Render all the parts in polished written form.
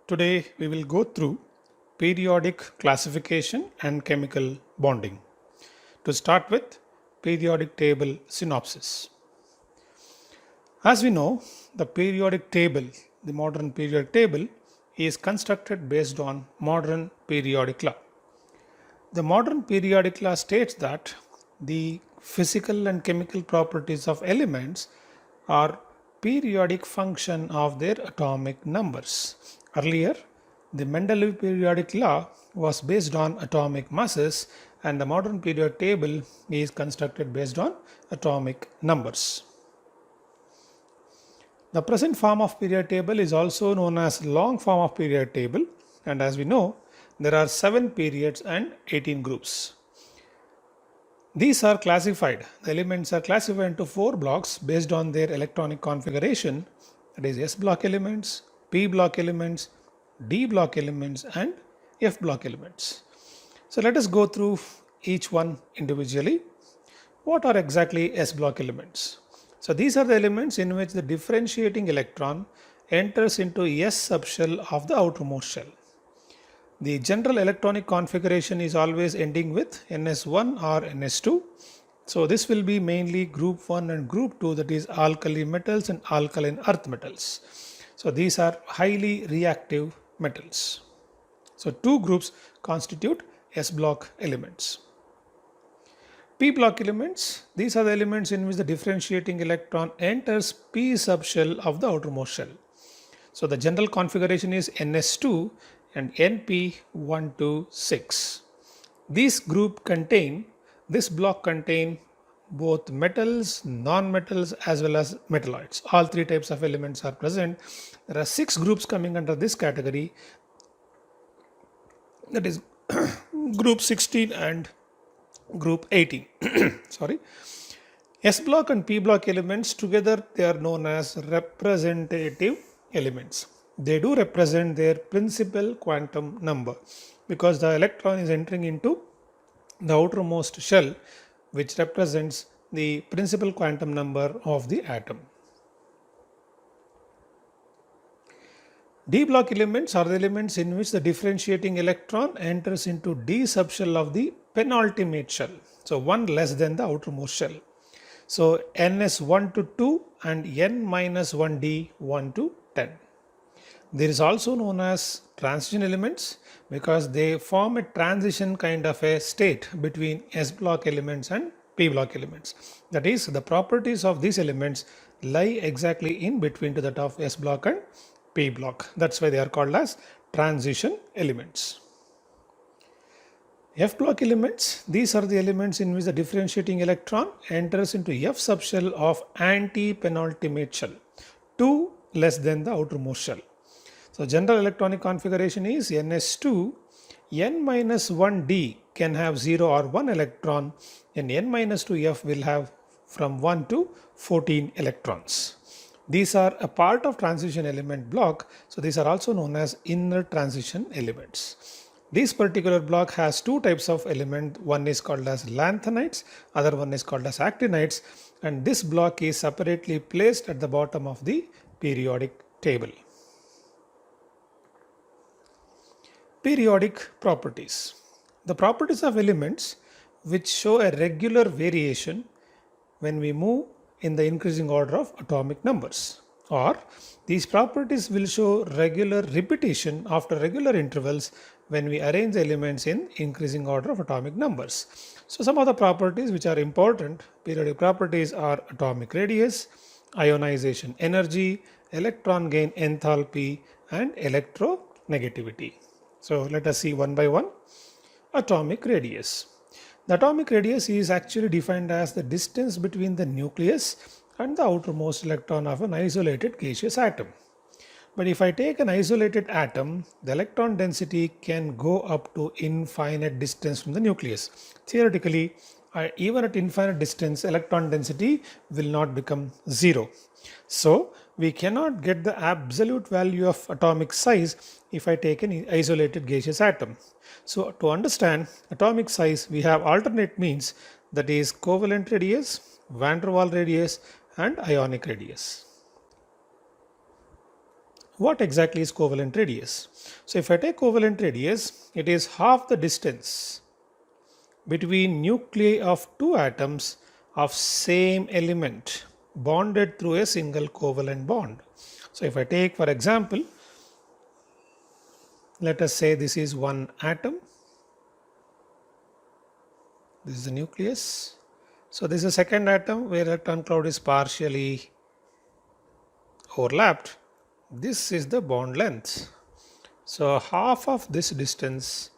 Today we will go through periodic classification and chemical bonding. To start with, periodic table synopsis. As we know, the periodic table, the modern periodic table, is constructed based on modern periodic law. The modern periodic law states that the physical and chemical properties of elements are periodic function of their atomic numbers. Earlier, the Mendeleev periodic law was based on atomic masses, and the modern periodic table is constructed based on atomic numbers. The present form of periodic table is also known as long form of periodic table, and as we know, there are 7 periods and 18 groups. These are classified, the elements are classified into 4 blocks based on their electronic configuration, that is S block elements, P block elements, D block elements and F block elements. So let us go through each one individually. What are exactly S block elements? So these are the elements in which the differentiating electron enters into S subshell of the outermost shell. The general electronic configuration is always ending with NS1 or NS2. So this will be mainly group 1 and group 2, that is alkali metals and alkaline earth metals. So these are highly reactive metals. So two groups constitute S block elements. P block elements, these are the elements in which the differentiating electron enters P subshell of the outermost shell. So the general configuration is NS2 and NP126. This block contain both metals, non-metals as well as metalloids. All 3 types of elements are present. There are 6 groups coming under this category, that is group 16 and group 18. Sorry. S block and P block elements together, they are known as representative elements. They do represent their principal quantum number because the electron is entering into the outermost shell, which represents the principal quantum number of the atom. D block elements are the elements in which the differentiating electron enters into D subshell of the penultimate shell, so one less than the outermost shell. So NS1 to 2 and N minus 1D 1 to 10. There is also known as transition elements because they form a transition kind of a state between S block elements and P block elements. That is, the properties of these elements lie exactly in between to that of S block and P block. That's why they are called as transition elements. F block elements, these are the elements in which the differentiating electron enters into F subshell of anti-penultimate shell, 2 less than the outermost shell. So general electronic configuration is NS2, N minus 1D can have 0 or 1 electron, and N minus 2F will have from 1 to 14 electrons. These are a part of transition element block, so these are also known as inner transition elements. This particular block has 2 types of element. One is called as lanthanides, other one is called as actinides, and this block is separately placed at the bottom of the periodic table. Periodic properties. The properties of elements which show a regular variation when we move in the increasing order of atomic numbers, or these properties will show regular repetition after regular intervals when we arrange the elements in increasing order of atomic numbers. So some of the properties which are important periodic properties are atomic radius, ionization energy, electron gain enthalpy and electronegativity. So let us see one by one. Atomic radius. The atomic radius is actually defined as the distance between the nucleus and the outermost electron of an isolated gaseous atom. But if I take an isolated atom, the electron density can go up to infinite distance from the nucleus. Theoretically, even at infinite distance, electron density will not become 0. So we cannot get the absolute value of atomic size if I take an isolated gaseous atom. So to understand atomic size, we have alternate means, that is covalent radius, van der Waals radius and ionic radius. What exactly is covalent radius? So if I take covalent radius, it is half the distance between nuclei of two atoms of same element bonded through a single covalent bond. So if I take for example, let us say this is one atom, this is the nucleus. So this is the second atom where electron cloud is partially overlapped. This is the bond length. So half of this distance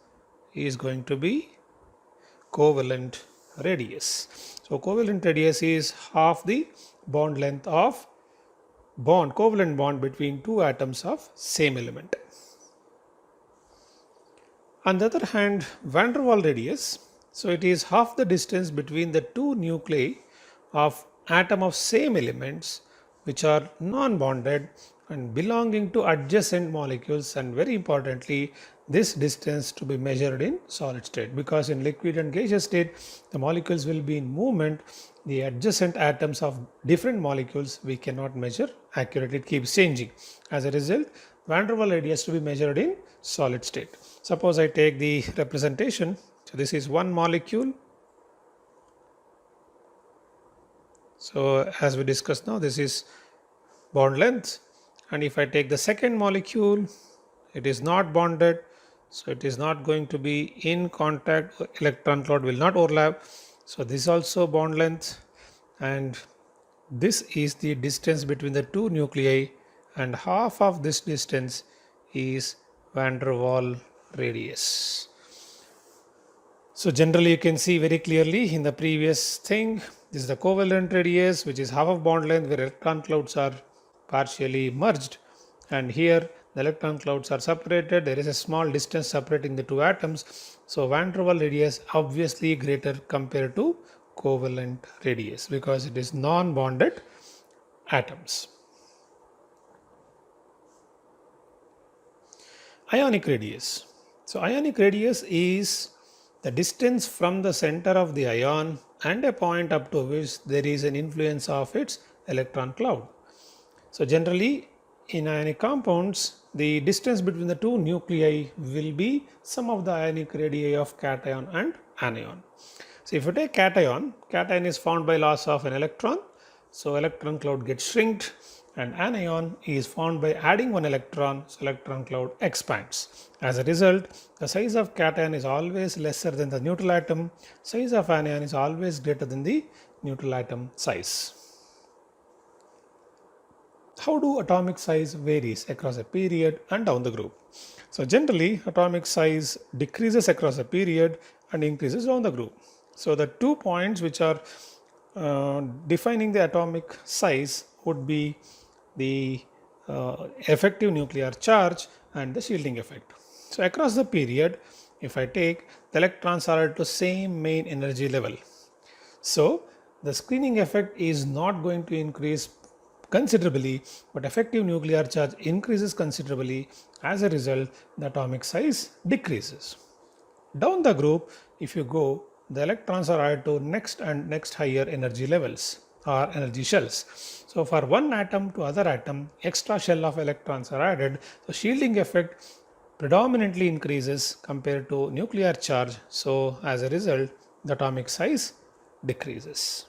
is going to be covalent radius. So covalent radius is half the bond length of covalent bond between two atoms of same element. On the other hand, van der Waals radius, so it is half the distance between the two nuclei of atom of same elements which are non-bonded and belonging to adjacent molecules, and very importantly this distance to be measured in solid state, because in liquid and gaseous state the molecules will be in movement. The adjacent atoms of different molecules we cannot measure accurately, it keeps changing. As a result, van der Waals radius to be measured in solid state. Suppose I take the representation. So this is one molecule. So as we discussed now, this is bond length, and if I take the second molecule, it is not bonded, so it is not going to be in contact, electron cloud will not overlap. So this is also bond length, and this is the distance between the two nuclei, and half of this distance is van der Waals radius. So generally you can see very clearly in the previous thing, this is the covalent radius, which is half of bond length where electron clouds are partially merged, and here the electron clouds are separated. There is a small distance separating the two atoms. So van der Waals radius obviously greater compared to covalent radius because it is non-bonded atoms. Ionic radius. So ionic radius is the distance from the center of the ion and a point up to which there is an influence of its electron cloud. So generally in ionic compounds, the distance between the two nuclei will be sum of the ionic radii of cation and anion. So if you take cation is found by loss of an electron, so electron cloud gets shrinked, and anion is found by adding one electron, so electron cloud expands. As a result, the size of cation is always lesser than the neutral atom, size of anion is always greater than the neutral atom size. How do atomic size varies across a period and down the group? So generally atomic size decreases across a period and increases down the group. So the 2 points which are defining the atomic size would be the effective nuclear charge and the shielding effect. So across the period, if I take, the electrons are at the same main energy level. So the screening effect is not going to increase considerably, but effective nuclear charge increases considerably. As a result, the atomic size decreases. Down the group, if you go, the electrons are added to next and next higher energy levels or energy shells. So for one atom to other atom, extra shell of electrons are added. So shielding effect predominantly increases compared to nuclear charge. So as a result, the atomic size decreases.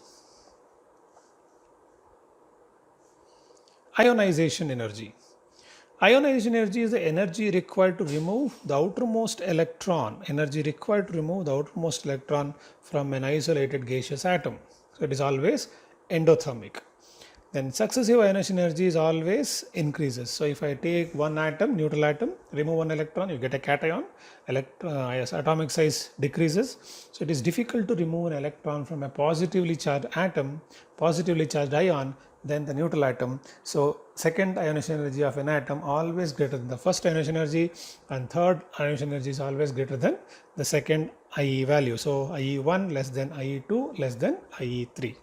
Ionization energy. Ionization energy is the energy required to remove the outermost electron, from an isolated gaseous atom. So it is always endothermic. Then successive ionization energy is always increases. So if I take one atom, neutral atom, remove one electron, you get a cation, atomic size decreases. So it is difficult to remove an electron from a positively charged atom, positively charged ion, than the neutral atom. So second ionization energy of an atom always greater than the first ionization energy, and third ionization energy is always greater than the second IE value. So IE1 less than IE2 less than IE3.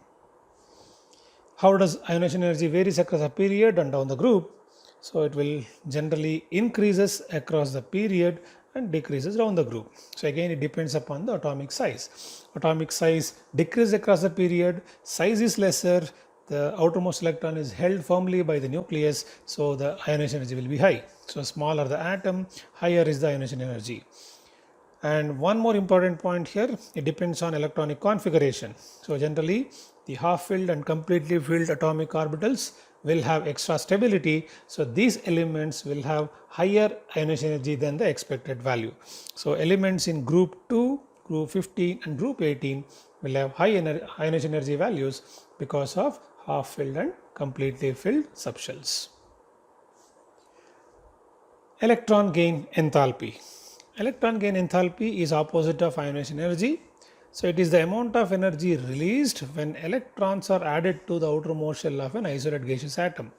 How does ionization energy varies across a period and down the group? So it will generally increases across the period and decreases down the group. So again it depends upon the atomic size. Atomic size decreases across the period, size is lesser, the outermost electron is held firmly by the nucleus, so the ionization energy will be high. So smaller the atom, higher is the ionization energy. And one more important point here, it depends on electronic configuration. So generally the half filled and completely filled atomic orbitals will have extra stability. So these elements will have higher ionization energy than the expected value. So elements in group 2, group 15 and group 18 will have high ionization energy values because of half filled and completely filled subshells. Electron gain enthalpy. Electron gain enthalpy is opposite of ionization energy. So it is the amount of energy released when electrons are added to the outermost shell of an isolated gaseous atom.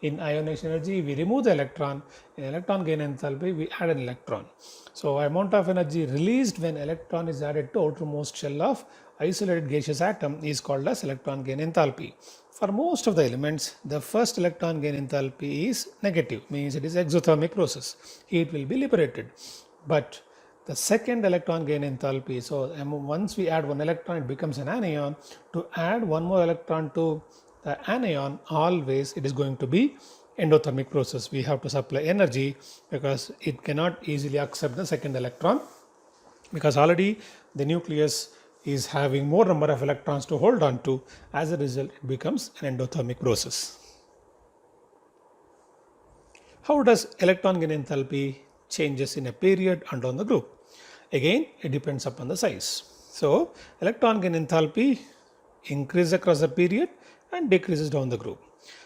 In ionization energy, we remove the electron. In electron gain enthalpy, we add an electron. So amount of energy released when electron is added to outermost shell of isolated gaseous atom is called as electron gain enthalpy. For most of the elements, the first electron gain enthalpy is negative, means it is exothermic process. Heat will be liberated. But the second electron gain enthalpy, so once we add one electron, it becomes an anion. To add one more electron to the anion, always it is going to be endothermic process. We have to supply energy because it cannot easily accept the second electron, because already the nucleus is having more number of electrons to hold on to. As a result, it becomes an endothermic process. How does electron gain enthalpy changes in a period and on the group? Again, it depends upon the size. So electron gain enthalpy increases across the period and decreases down the group.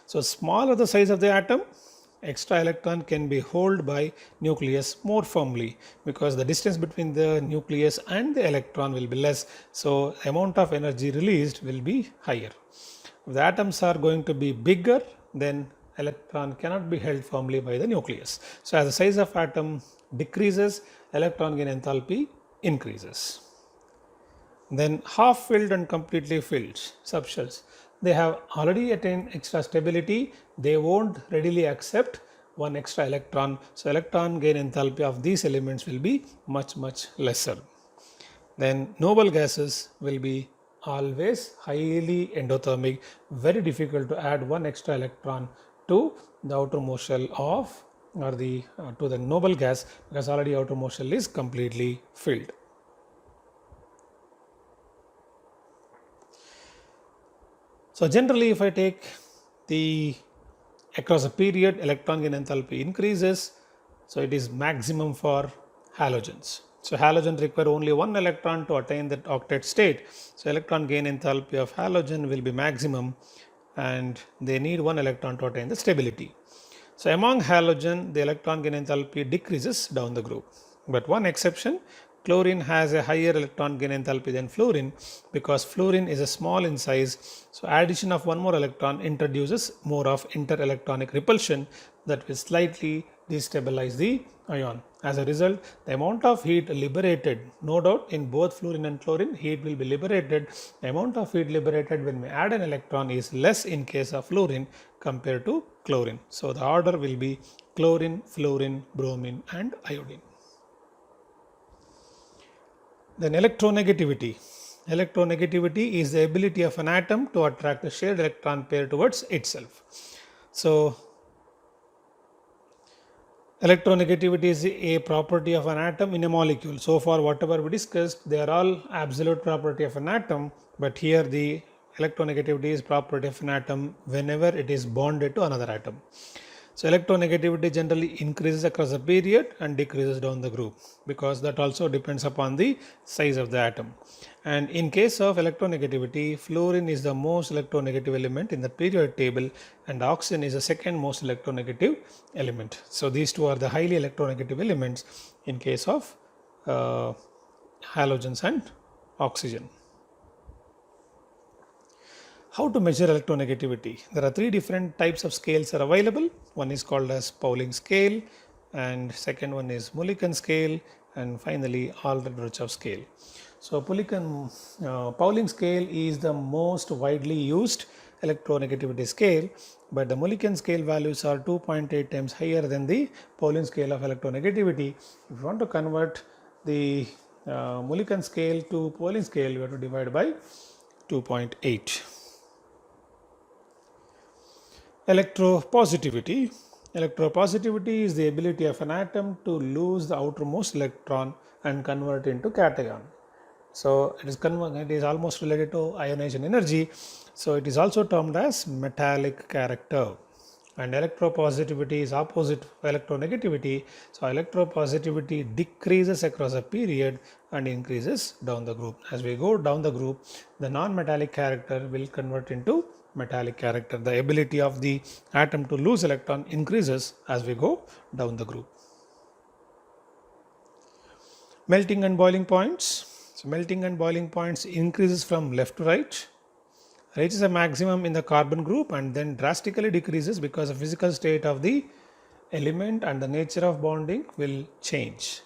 So smaller the size of the atom, extra electron can be held by nucleus more firmly, because the distance between the nucleus and the electron will be less. So amount of energy released will be higher. If the atoms are going to be bigger, then electron cannot be held firmly by the nucleus. So as the size of atom decreases, electron gain enthalpy increases. Then half filled and completely filled subshells, they have already attained extra stability. They won't readily accept one extra electron. So electron gain enthalpy of these elements will be much lesser. Then noble gases will be always highly endothermic, very difficult to add one extra electron to the outermost shell of or the to the noble gas, because already outermost shell is completely filled. So generally, if I take the across a period, electron gain enthalpy increases. So it is maximum for halogens. So halogen require only one electron to attain that octet state. So electron gain enthalpy of halogen will be maximum, and they need one electron to attain the stability. So among halogen, the electron gain enthalpy decreases down the group. But one exception, chlorine has a higher electron gain enthalpy than fluorine, because fluorine is a small in size. So addition of one more electron introduces more of inter-electronic repulsion that will slightly destabilize the ion. As a result, the amount of heat liberated, no doubt in both fluorine and chlorine, heat will be liberated. The amount of heat liberated when we add an electron is less in case of fluorine compared to chlorine. So the order will be chlorine, fluorine, bromine and iodine. Then electronegativity. Electronegativity is the ability of an atom to attract a shared electron pair towards itself. So electronegativity is a property of an atom in a molecule. So far whatever we discussed, they are all absolute property of an atom, but here the electronegativity is property of an atom whenever it is bonded to another atom. So electronegativity generally increases across a period and decreases down the group, because that also depends upon the size of the atom. And in case of electronegativity, fluorine is the most electronegative element in the periodic table, and oxygen is the second most electronegative element. So these two are the highly electronegative elements in case of halogens and oxygen. How to measure electronegativity? There are three different types of scales are available. One is called as Pauling scale, and second one is Mulliken scale, and finally Aldrich scale. So Pauling scale is the most widely used electronegativity scale, but the Mulliken scale values are 2.8 times higher than the Pauling scale of electronegativity. If you want to convert the Mulliken scale to Pauling scale, you have to divide by 2.8. Electropositivity. Electropositivity is the ability of an atom to lose the outermost electron and convert into cation. So it is almost related to ionization energy. So it is also termed as metallic character. And electropositivity is opposite of electronegativity. So electropositivity decreases across a period and increases down the group. As we go down the group, the non-metallic character will convert into metallic character. The ability of the atom to lose electron increases as we go down the group. Melting and boiling points. So melting and boiling points increases from left to right, reaches a maximum in the carbon group and then drastically decreases because the physical state of the element and the nature of bonding will change.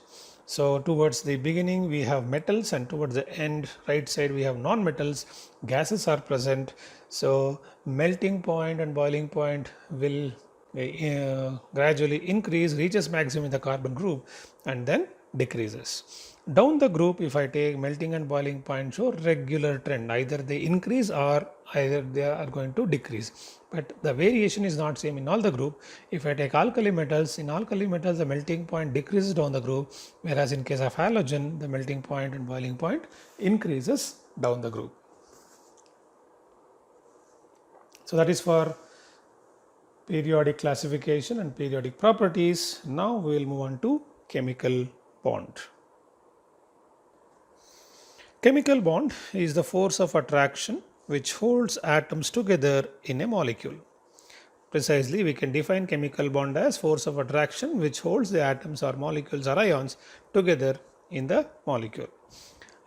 So towards the beginning we have metals and towards the end right side we have non-metals, gases are present. So melting point and boiling point will gradually increase, reaches maximum in the carbon group and then decreases. Down the group, if I take melting and boiling point show regular trend, either they increase or either they are going to decrease, but the variation is not same in all the group. If I take alkali metals, in alkali metals the melting point decreases down the group, whereas in case of halogen the melting point and boiling point increases down the group. So that is for periodic classification and periodic properties. Now we will move on to chemical bond. Chemical bond is the force of attraction which holds atoms together in a molecule. Precisely, we can define chemical bond as force of attraction which holds the atoms or molecules or ions together in the molecule.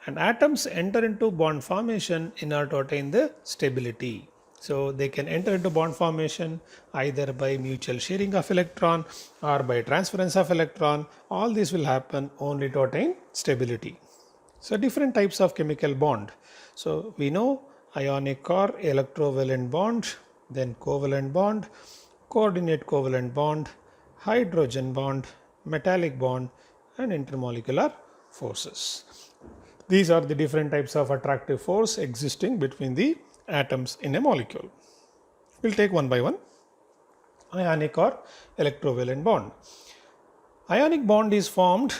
And atoms enter into bond formation in order to attain the stability. So they can enter into bond formation either by mutual sharing of electron or by transference of electron. All this will happen only to attain stability. So different types of chemical bond. So we know ionic or electrovalent bond, then covalent bond, coordinate covalent bond, hydrogen bond, metallic bond and intermolecular forces. These are the different types of attractive force existing between the atoms in a molecule. We'll take one by one. Ionic or electrovalent bond. Ionic bond is formed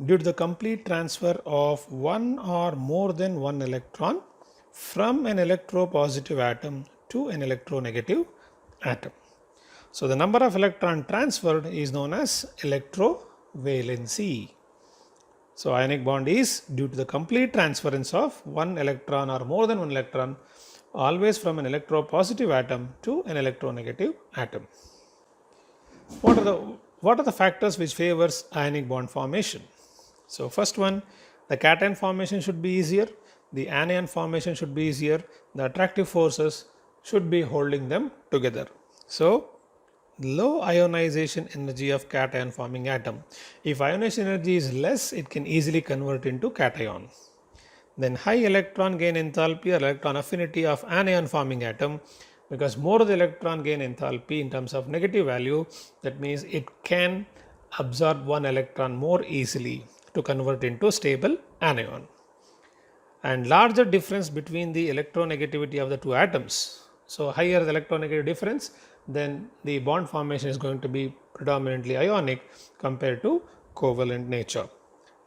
due to the complete transfer of one or more than one electron from an electropositive atom to an electronegative atom. So the number of electron transferred is known as electrovalency. So ionic bond is due to the complete transference of one electron or more than one electron always from an electropositive atom to an electronegative atom. What are the factors which favors ionic bond formation? So first one, the cation formation should be easier, the anion formation should be easier, the attractive forces should be holding them together. So low ionization energy of cation forming atom. If ionization energy is less, it can easily convert into cation. Then high electron gain enthalpy or electron affinity of anion forming atom, because more the electron gain enthalpy in terms of negative value, that means it can absorb one electron more easily to convert into stable anion. And larger difference between the electronegativity of the two atoms. So higher the electronegative difference, then the bond formation is going to be predominantly ionic compared to covalent nature.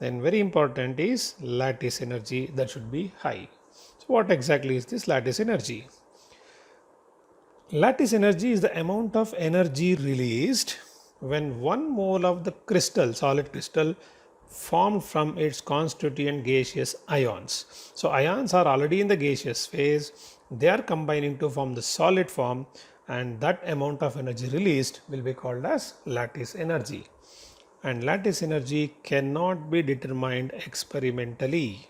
Then very important is lattice energy, that should be high. So what exactly is this lattice energy? Lattice energy is the amount of energy released when 1 mole of the crystal, solid crystal, formed from its constituent gaseous ions. So ions are already in the gaseous phase, they are combining to form the solid form, and that amount of energy released will be called as lattice energy. And lattice energy cannot be determined experimentally.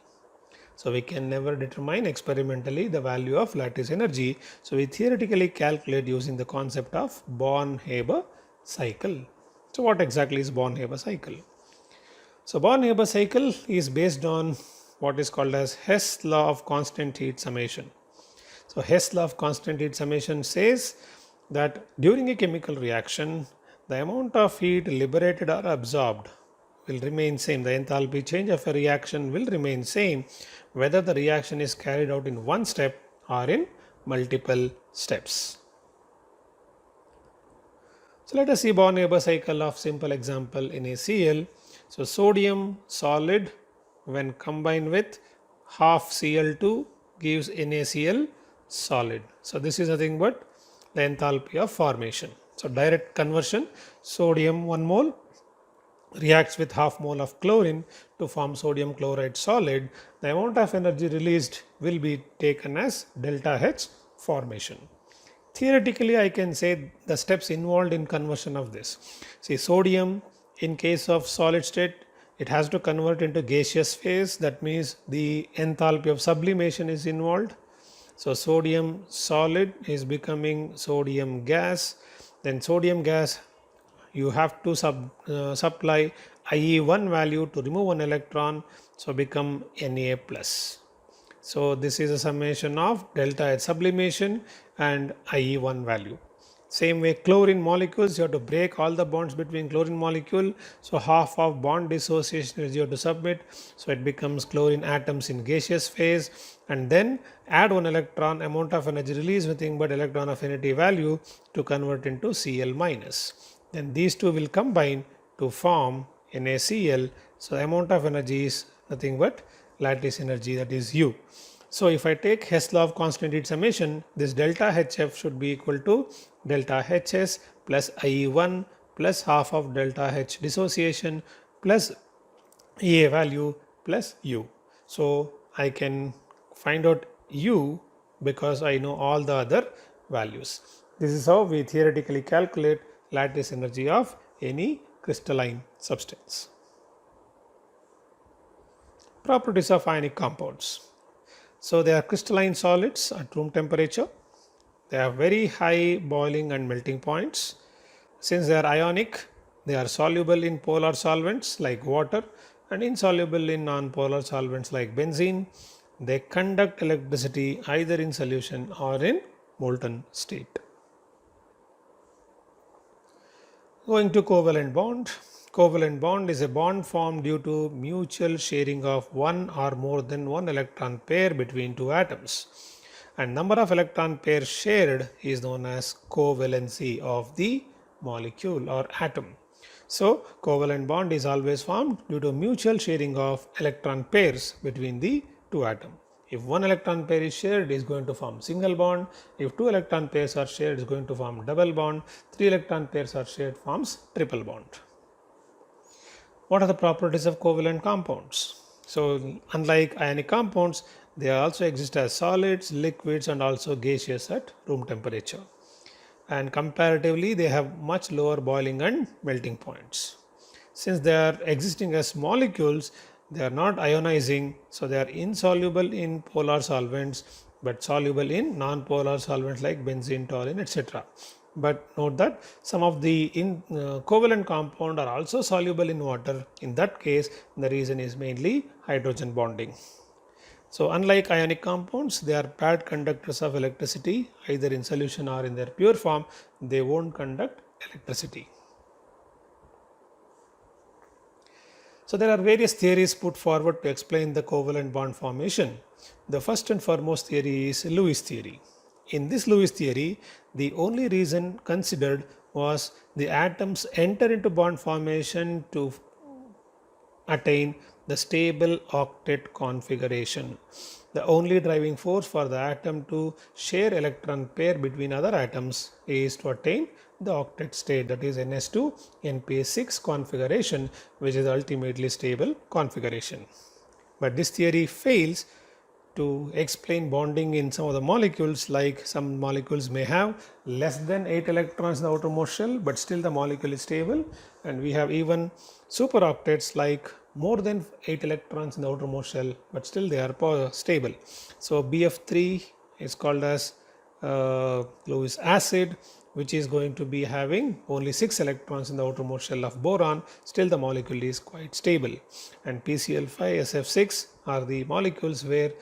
So we can never determine experimentally the value of lattice energy. So we theoretically calculate using the concept of Born-Haber cycle. So what exactly is Born-Haber cycle? So Born-Haber cycle is based on what is called as Hess law of constant heat summation. So Hess law of constant heat summation says that during a chemical reaction, the amount of heat liberated or absorbed will remain same. The enthalpy change of a reaction will remain same whether the reaction is carried out in one step or in multiple steps. So let us see Born-Haber cycle of simple example NaCl. So sodium solid when combined with half Cl2 gives NaCl solid. So this is nothing but the enthalpy of formation. So direct conversion, sodium 1 mole reacts with half mole of chlorine to form sodium chloride solid. The amount of energy released will be taken as delta H formation. Theoretically, I can say the steps involved in conversion of this. See, sodium in case of solid state, it has to convert into gaseous phase. That means the enthalpy of sublimation is involved. So sodium solid is becoming sodium gas. Then sodium gas, you have to supply IE1 value to remove one electron, so become Na plus. So this is a summation of delta H sublimation and IE1 value. Same way chlorine molecules, you have to break all the bonds between chlorine molecule. So half of bond dissociation is you have to submit. So it becomes chlorine atoms in gaseous phase, and then add one electron, amount of energy release nothing but electron affinity value to convert into Cl minus. Then these two will combine to form NaCl. So the amount of energy is nothing but lattice energy, that is U. So if I take Hess law of constant heat summation, this delta HF should be equal to delta HS plus IE1 plus half of delta H dissociation plus EA value plus U. So I can find out U because I know all the other values. This is how we theoretically calculate lattice energy of any crystalline substance. Properties of ionic compounds. So they are crystalline solids at room temperature. They have very high boiling and melting points. Since they are ionic, they are soluble in polar solvents like water and insoluble in non-polar solvents like benzene. They conduct electricity either in solution or in molten state. Going to covalent bond. Covalent bond is a bond formed due to mutual sharing of one or more than one electron pair between two atoms, and number of electron pairs shared is known as covalency of the molecule or atom. So covalent bond is always formed due to mutual sharing of electron pairs between the two atoms. If one electron pair is shared, it is going to form single bond. If two electron pairs are shared, it is going to form double bond. Three electron pairs are shared, forms triple bond. What are the properties of covalent compounds? So unlike ionic compounds, they also exist as solids, liquids and also gaseous at room temperature. And comparatively, they have much lower boiling and melting points. Since they are existing as molecules, they are not ionizing, so they are insoluble in polar solvents but soluble in non-polar solvents like benzene, toluene, etc. But note that some of the covalent compound are also soluble in water. In that case, the reason is mainly hydrogen bonding. So unlike ionic compounds, they are bad conductors of electricity either in solution or in their pure form. They won't conduct electricity. So there are various theories put forward to explain the covalent bond formation. The first and foremost theory is Lewis theory. In this Lewis theory, the only reason considered was the atoms enter into bond formation to attain the stable octet configuration. The only driving force for the atom to share electron pair between other atoms is to attain the octet state, that is NS2 NP6 configuration, which is ultimately stable configuration. But this theory fails to explain bonding in some of the molecules, like some molecules may have less than 8 electrons in the outermost shell but still the molecule is stable, and we have even superoctets like more than 8 electrons in the outermost shell but still they are stable. So BF3 is called as Lewis acid, which is going to be having only 6 electrons in the outermost shell of boron, still the molecule is quite stable. And PCl5, SF6 are the molecules where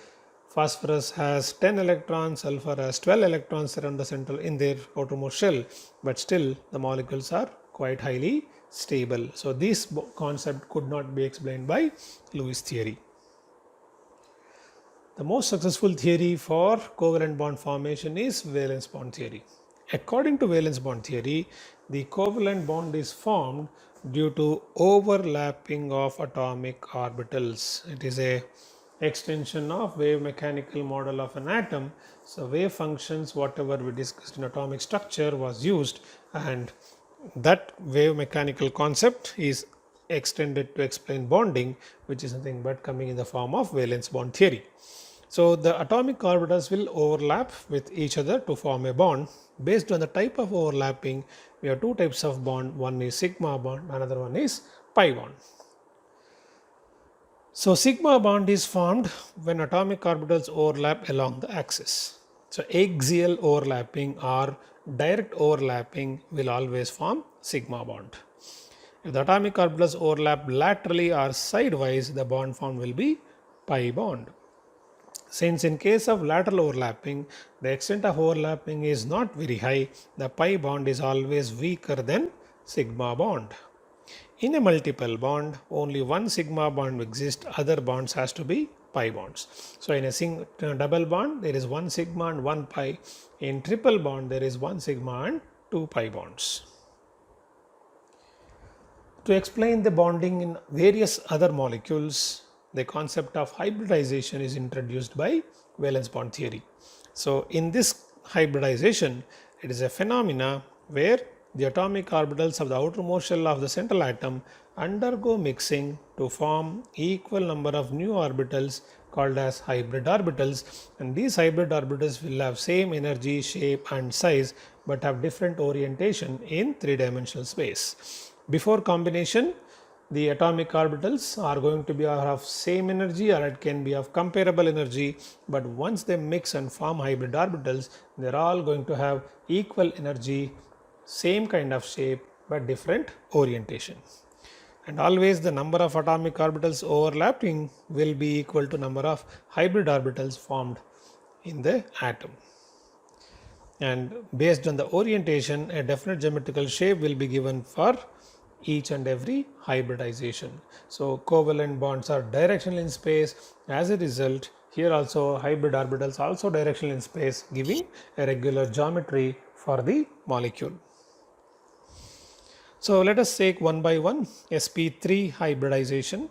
phosphorus has 10 electrons, sulfur has 12 electrons around the central in their outermost shell, but still the molecules are quite highly stable. So this concept could not be explained by Lewis theory. The most successful theory for covalent bond formation is valence bond theory. According to valence bond theory, the covalent bond is formed due to overlapping of atomic orbitals. It is a extension of wave mechanical model of an atom. So wave functions, whatever we discussed in atomic structure, was used, and that wave mechanical concept is extended to explain bonding, which is nothing but coming in the form of valence bond theory. So the atomic orbitals will overlap with each other to form a bond. Based on the type of overlapping, we have two types of bond. One is sigma bond, another one is pi bond. So sigma bond is formed when atomic orbitals overlap along the axis. So axial overlapping or direct overlapping will always form sigma bond. If the atomic orbitals overlap laterally or sidewise, the bond formed will be pi bond. Since in case of lateral overlapping, the extent of overlapping is not very high, the pi bond is always weaker than sigma bond. In a multiple bond, only one sigma bond exists, other bonds has to be pi bonds. So in a double bond, there is one sigma and one pi. In triple bond, there is one sigma and two pi bonds. To explain the bonding in various other molecules, the concept of hybridization is introduced by valence bond theory. So in this hybridization, it is a phenomena where the atomic orbitals of the outermost shell of the central atom undergo mixing to form equal number of new orbitals called as hybrid orbitals, and these hybrid orbitals will have same energy, shape and size but have different orientation in three-dimensional space. Before combination, the atomic orbitals are going to be of same energy or it can be of comparable energy, but once they mix and form hybrid orbitals, they are all going to have equal energy, same kind of shape but different orientation. And always the number of atomic orbitals overlapping will be equal to number of hybrid orbitals formed in the atom. And based on the orientation, a definite geometrical shape will be given for each and every hybridization. So covalent bonds are directional in space. As a result, here also hybrid orbitals also directional in space, giving a regular geometry for the molecule. So let us take one by one sp3 hybridization.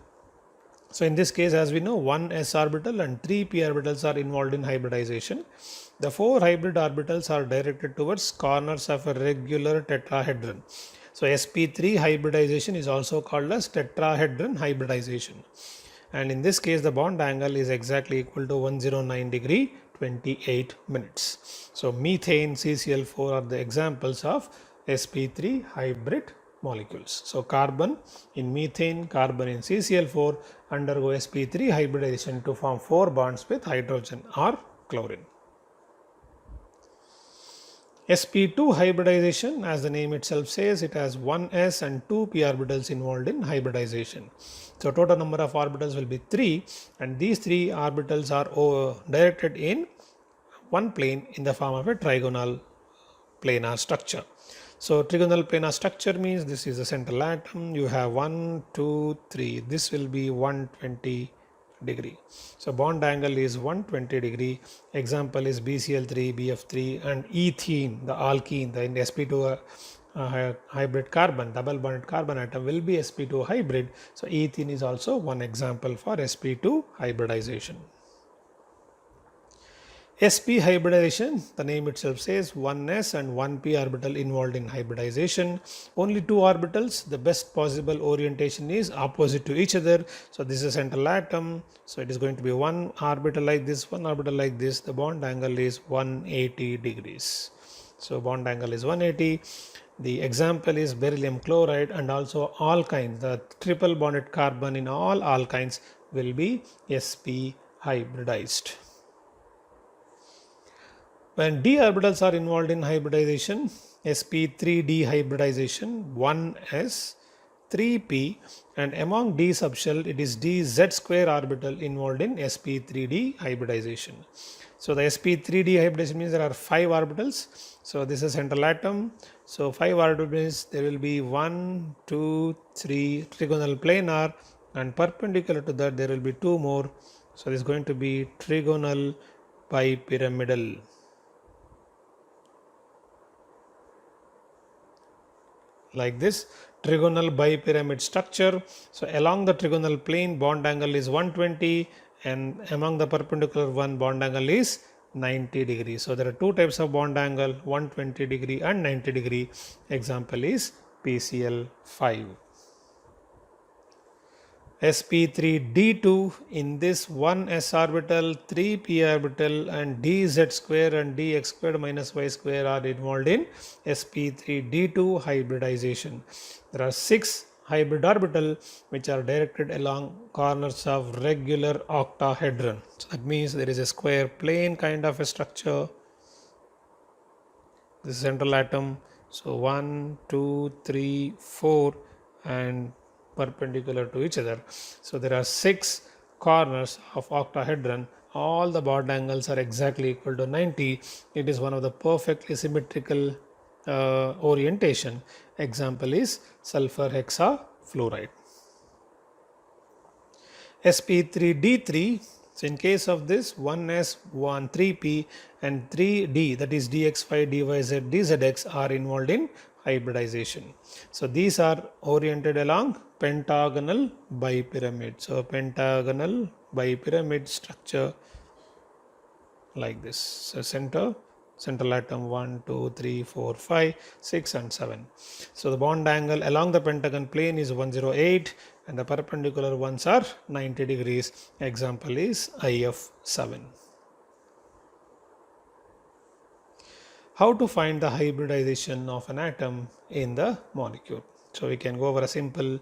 So in this case, as we know, one s orbital and three p orbitals are involved in hybridization. The four hybrid orbitals are directed towards corners of a regular tetrahedron. So sp3 hybridization is also called as tetrahedron hybridization. And in this case, the bond angle is exactly equal to 109 degree 28 minutes. So methane, CCl4 are the examples of sp3 hybrid molecules. So carbon in methane, carbon in CCl4 undergo sp3 hybridization to form four bonds with hydrogen or chlorine. sp2 hybridization, as the name itself says, it has one s and two p orbitals involved in hybridization. So total number of orbitals will be 3, and these 3 orbitals are directed in one plane in the form of a trigonal planar structure. So trigonal planar structure means this is the central atom. You have 1, 2, 3. This will be 120 degree. So bond angle is 120 degree. Example is BCl3, BF3 and ethene, the alkene, the sp2 hybrid carbon, double bonded carbon atom will be sp2 hybrid. So ethene is also one example for sp2 hybridization. sp hybridization, the name itself says, one s and one p orbital involved in hybridization. Only two orbitals, the best possible orientation is opposite to each other. So this is a central atom. So it is going to be one orbital like this, one orbital like this. The bond angle is 180 degrees. So bond angle is 180. The example is beryllium chloride, and also alkyne. The triple bonded carbon in all alkynes will be sp hybridized. When d orbitals are involved in hybridization, sp3d hybridization, 1s, 3p, and among d subshell it is dz square orbital involved in sp3d hybridization. So the sp3d hybridization means there are 5 orbitals. So this is central atom. So 5 orbitals means there will be 1, 2, 3 trigonal planar, and perpendicular to that there will be 2 more. So this is going to be trigonal bipyramidal. like this trigonal bipyramid structure. So along the trigonal plane bond angle is 120 and among the perpendicular one bond angle is 90 degrees. So there are two types of bond angle, 120 degree and 90 degree. Example is PCl 5. sp3d2, in this 1 s orbital, 3 p orbital and dz square and dx squared minus y square are involved in sp3d2 hybridization. There are 6 hybrid orbital which are directed along corners of regular octahedron. So that means there is a square plane kind of a structure. This is central atom. So 1, 2, 3, 4 and perpendicular to each other. So there are 6 corners of octahedron. All the bond angles are exactly equal to 90. It is one of the perfectly symmetrical orientation. Example is sulfur hexafluoride. sp3d3. So in case of this 1s, 1, 3p and 3d, that is dxy, dyz, dzx are involved in hybridization. So these are oriented along pentagonal bipyramid. So pentagonal bipyramid structure like this. So central atom 1, 2, 3, 4, 5, 6 and 7. So the bond angle along the pentagon plane is 108 and the perpendicular ones are 90 degrees. Example is IF7. How to find the hybridization of an atom in the molecule? So we can go over a simple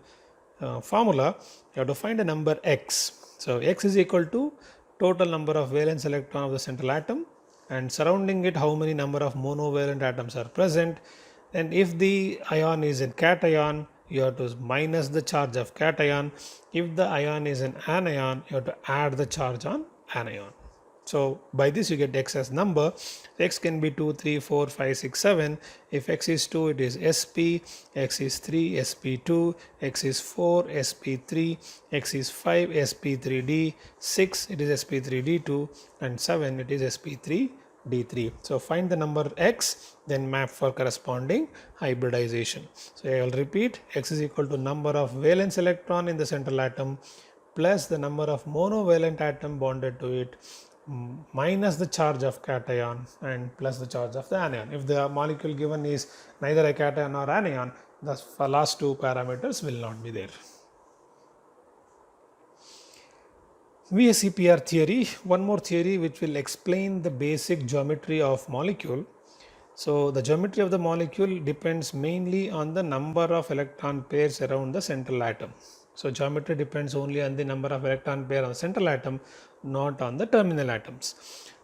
formula. You have to find a number x. So x is equal to total number of valence electron of the central atom and surrounding it how many number of monovalent atoms are present. And if the ion is a cation, you have to minus the charge of cation. If the ion is an anion, you have to add the charge on anion. So by this you get x as number. X can be 2, 3, 4, 5, 6, 7. If x is 2, it is sp, x is 3, sp2, x is 4, sp3, x is 5, sp3d, 6, it is sp3d2 and 7, it is sp3d3. So find the number x, then map for corresponding hybridization. So I will repeat, x is equal to number of valence electron in the central atom plus the number of monovalent atom bonded to it minus the charge of cation and plus the charge of the anion. If the molecule given is neither a cation or anion, the last two parameters will not be there. VSEPR theory, one more theory which will explain the basic geometry of molecule. So the geometry of the molecule depends mainly on the number of electron pairs around the central atom. So geometry depends only on the number of electron pair on the central atom, not on the terminal atoms.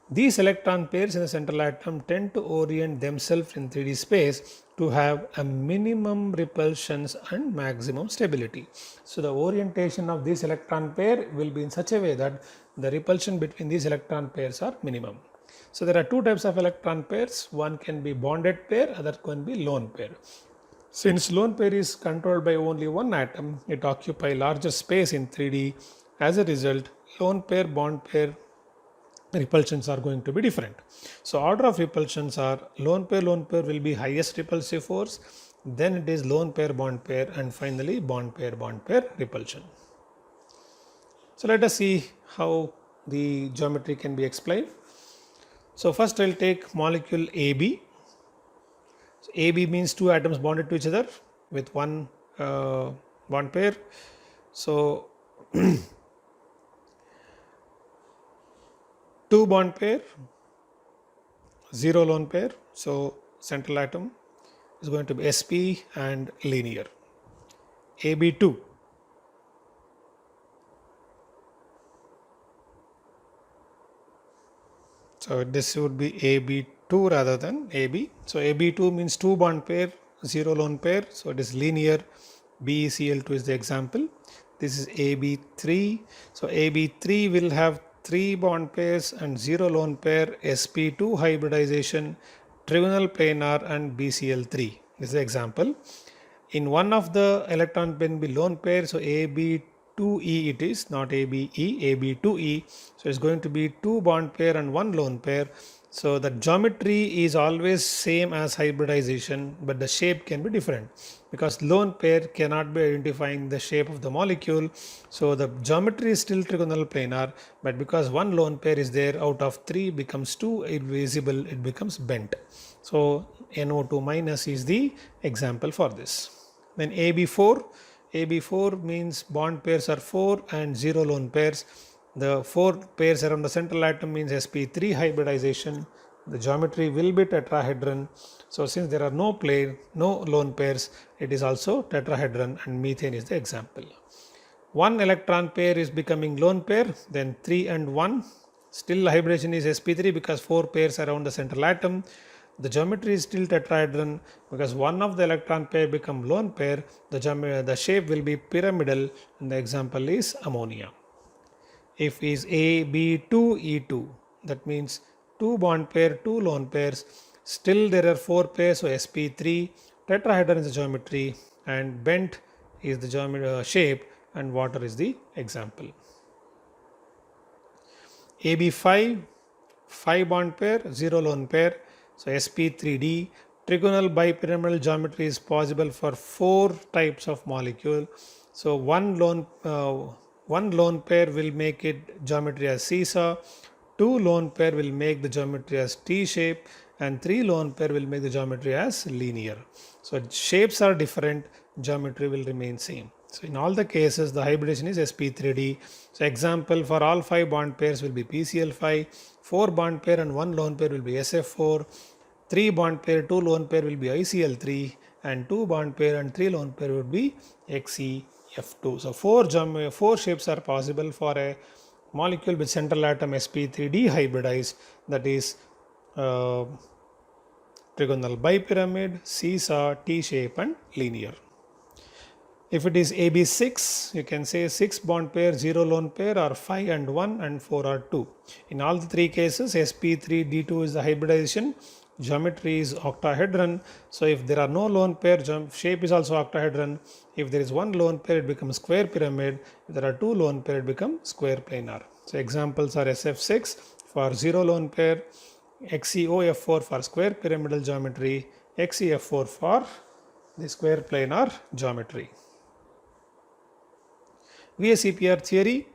These electron pairs in the central atom tend to orient themselves in 3D space to have a minimum repulsions and maximum stability. So the orientation of this electron pair will be in such a way that the repulsion between these electron pairs are minimum. So there are two types of electron pairs. One can be bonded pair, other can be lone pair. Since lone pair is controlled by only one atom, it occupies larger space in 3D. As a result, lone pair, bond pair repulsions are going to be different. So order of repulsions are lone pair will be highest repulsive force, then it is lone pair, and finally bond pair repulsion. So let us see how the geometry can be explained. So first I will take molecule AB. So AB means two atoms bonded to each other with one bond pair. So 2 bond pair, 0 lone pair. So central atom is going to be sp and linear. AB2. So this would be AB2 rather than AB. So AB2 means 2 bond pair, 0 lone pair. So it is linear. BeCl2 is the example. This is AB3. So AB3 will have 3 bond pairs and 0 lone pair, sp2 hybridization, trigonal planar and BeCl3. This is the example. In one of the electron can be lone pair, so AB2E it is, not ABE, AB2E. So it's going to be 2 bond pair and 1 lone pair. So the geometry is always same as hybridization, but the shape can be different. because lone pair cannot be identifying the shape of the molecule. So the geometry is still trigonal planar, but because one lone pair is there, out of 3 becomes 2 invisible, it becomes bent. So NO2 minus is the example for this. Then AB4 means bond pairs are 4 and 0 lone pairs. The 4 pairs around the central atom means sp3 hybridization. The geometry will be tetrahedron. So since there are no lone pairs, it is also tetrahedron, and methane is the example. One electron pair is becoming lone pair, then 3 and 1. Still hybridization is sp3 because 4 pairs around the central atom. The geometry is still tetrahedron because one of the electron pair become lone pair. The shape will be pyramidal, and the example is ammonia. If is AB2E2, that means 2 bond pair, 2 lone pairs. Still there are 4 pairs, so sp3. Tetrahedron is the geometry, and bent is the shape, and water is the example. AB5, 5 bond pair, 0 lone pair, so sp3d. Trigonal bipyramidal geometry is possible for 4 types of molecule. So one lone pair will make it geometry as seesaw, 2 lone pair will make the geometry as T-shape, and 3 lone pair will make the geometry as linear. So shapes are different, geometry will remain same. So in all the cases, the hybridization is sp3d. So example for all 5 bond pairs will be PCl5, 4 bond pair and 1 lone pair will be SF4, 3 bond pair, 2 lone pair will be ICl3, and 2 bond pair and 3 lone pair would be XeF2. So 4 shapes are possible for a molecule with central atom sp3d hybridized, that is trigonal bipyramid, seesaw, T-shape and linear. If it is AB6, you can say 6 bond pair, 0 lone pair, or 5 and 1 and 4 or 2. In all the 3 cases, sp3d2 is the hybridization. Geometry is octahedron. So if there are no lone pair, shape is also octahedron. If there is one lone pair, it becomes square pyramid. If there are 2 lone pair, it becomes square planar. So examples are SF6 for 0 lone pair, XeOF4 for square pyramidal geometry, XeF4 for the square planar geometry. VSEPR theory,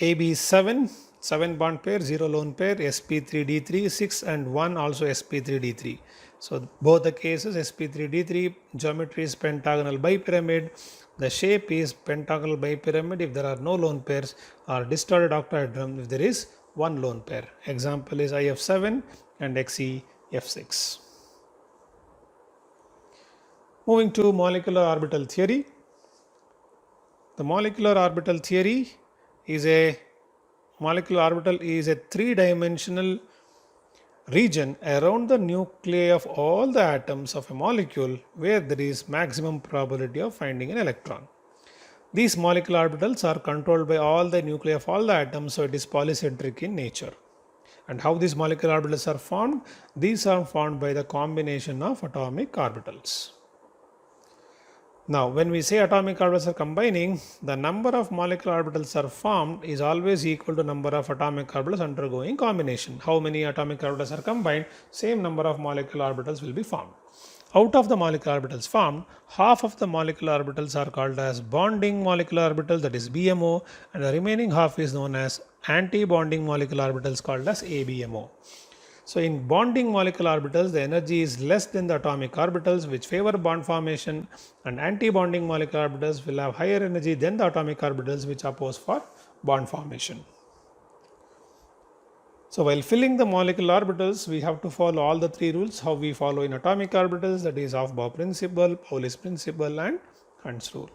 AB7, 7 bond pair, 0 lone pair, sp3d3, 6 and 1 also sp3d3. So both the cases sp3d3, geometry is pentagonal bipyramid, the shape is pentagonal bipyramid if there are no lone pairs, or distorted octahedron if there is one lone pair. Example is IF7 and XeF6. Moving to molecular orbital theory. The molecular orbital theory is a 3-dimensional region around the nuclei of all the atoms of a molecule where there is maximum probability of finding an electron. These molecular orbitals are controlled by all the nuclei of all the atoms, so it is polycentric in nature. And how these molecular orbitals are formed? These are formed by the combination of atomic orbitals. Now, when we say atomic orbitals are combining, the number of molecular orbitals are formed is always equal to number of atomic orbitals undergoing combination. How many atomic orbitals are combined, same number of molecular orbitals will be formed. Out of the molecular orbitals formed, half of the molecular orbitals are called as bonding molecular orbitals, that is BMO, and the remaining half is known as anti-bonding molecular orbitals called as ABMO. So in bonding molecular orbitals, the energy is less than the atomic orbitals, which favor bond formation, and anti-bonding molecular orbitals will have higher energy than the atomic orbitals, which oppose for bond formation. So while filling the molecular orbitals, we have to follow all the 3 rules how we follow in atomic orbitals, that is Aufbau principle, Pauli's principle and Hund's rule.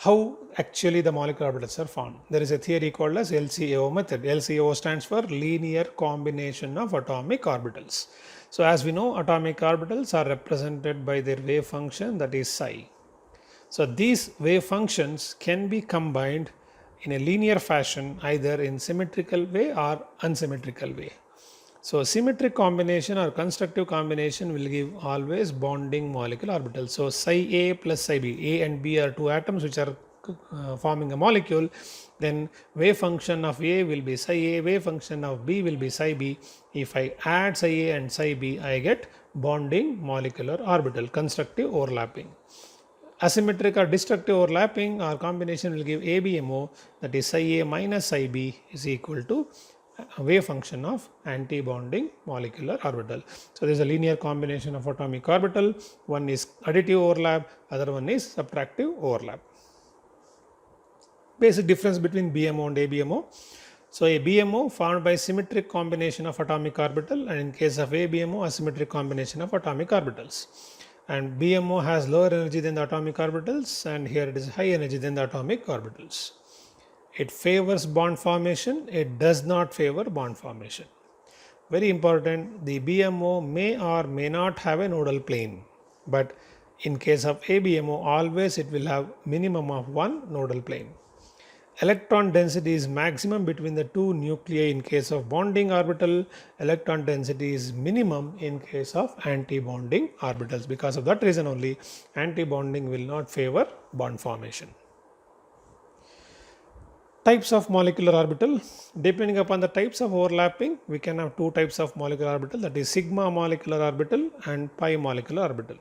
How actually the molecular orbitals are formed? There is a theory called as LCAO method. LCAO stands for linear combination of atomic orbitals. So as we know, atomic orbitals are represented by their wave function, that is psi. So these wave functions can be combined in a linear fashion, either in symmetrical way or unsymmetrical way. So symmetric combination or constructive combination will give always bonding molecular orbitals. So psi A plus psi B, A and B are 2 atoms which are forming a molecule. Then wave function of A will be psi A, wave function of B will be psi B. If I add psi A and psi B, I get bonding molecular orbital, constructive overlapping. Asymmetric or destructive overlapping or combination will give ABMO, that is psi A minus psi B is equal to a wave function of anti-bonding molecular orbital. So, there is a linear combination of atomic orbital, one is additive overlap, other one is subtractive overlap. Basic difference between BMO and ABMO. So, a BMO formed by symmetric combination of atomic orbital, and in case of ABMO, asymmetric combination of atomic orbitals. And BMO has lower energy than the atomic orbitals, and here it is high energy than the atomic orbitals. It favors bond formation, it does not favor bond formation. Very important, the BMO may or may not have a nodal plane, but in case of ABMO, always it will have minimum of one nodal plane. Electron density is maximum between the two nuclei in case of bonding orbital. Electron density is minimum in case of anti-bonding orbitals. Because of that reason only, anti-bonding will not favor bond formation. Types of molecular orbital. Depending upon the types of overlapping, we can have two types of molecular orbital, that is sigma molecular orbital and pi molecular orbital.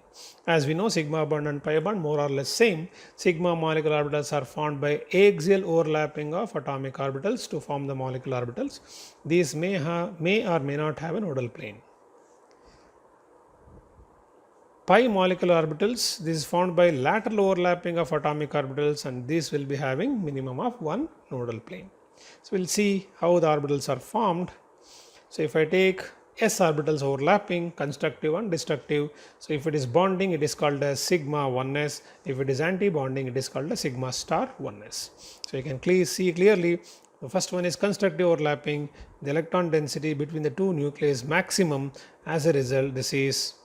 As we know, sigma bond and pi bond more or less same. Sigma molecular orbitals are formed by axial overlapping of atomic orbitals to form the molecular orbitals. These may or may not have a nodal plane. Pi molecular orbitals, this is formed by lateral overlapping of atomic orbitals, and these will be having minimum of one nodal plane. So, we will see how the orbitals are formed. So, if I take s orbitals overlapping, constructive and destructive. So, if it is bonding, it is called as sigma 1s. If it is anti-bonding, it is called as sigma star 1s. So, you can see clearly the first one is constructive overlapping. The electron density between the two nuclei is maximum. As a result, this is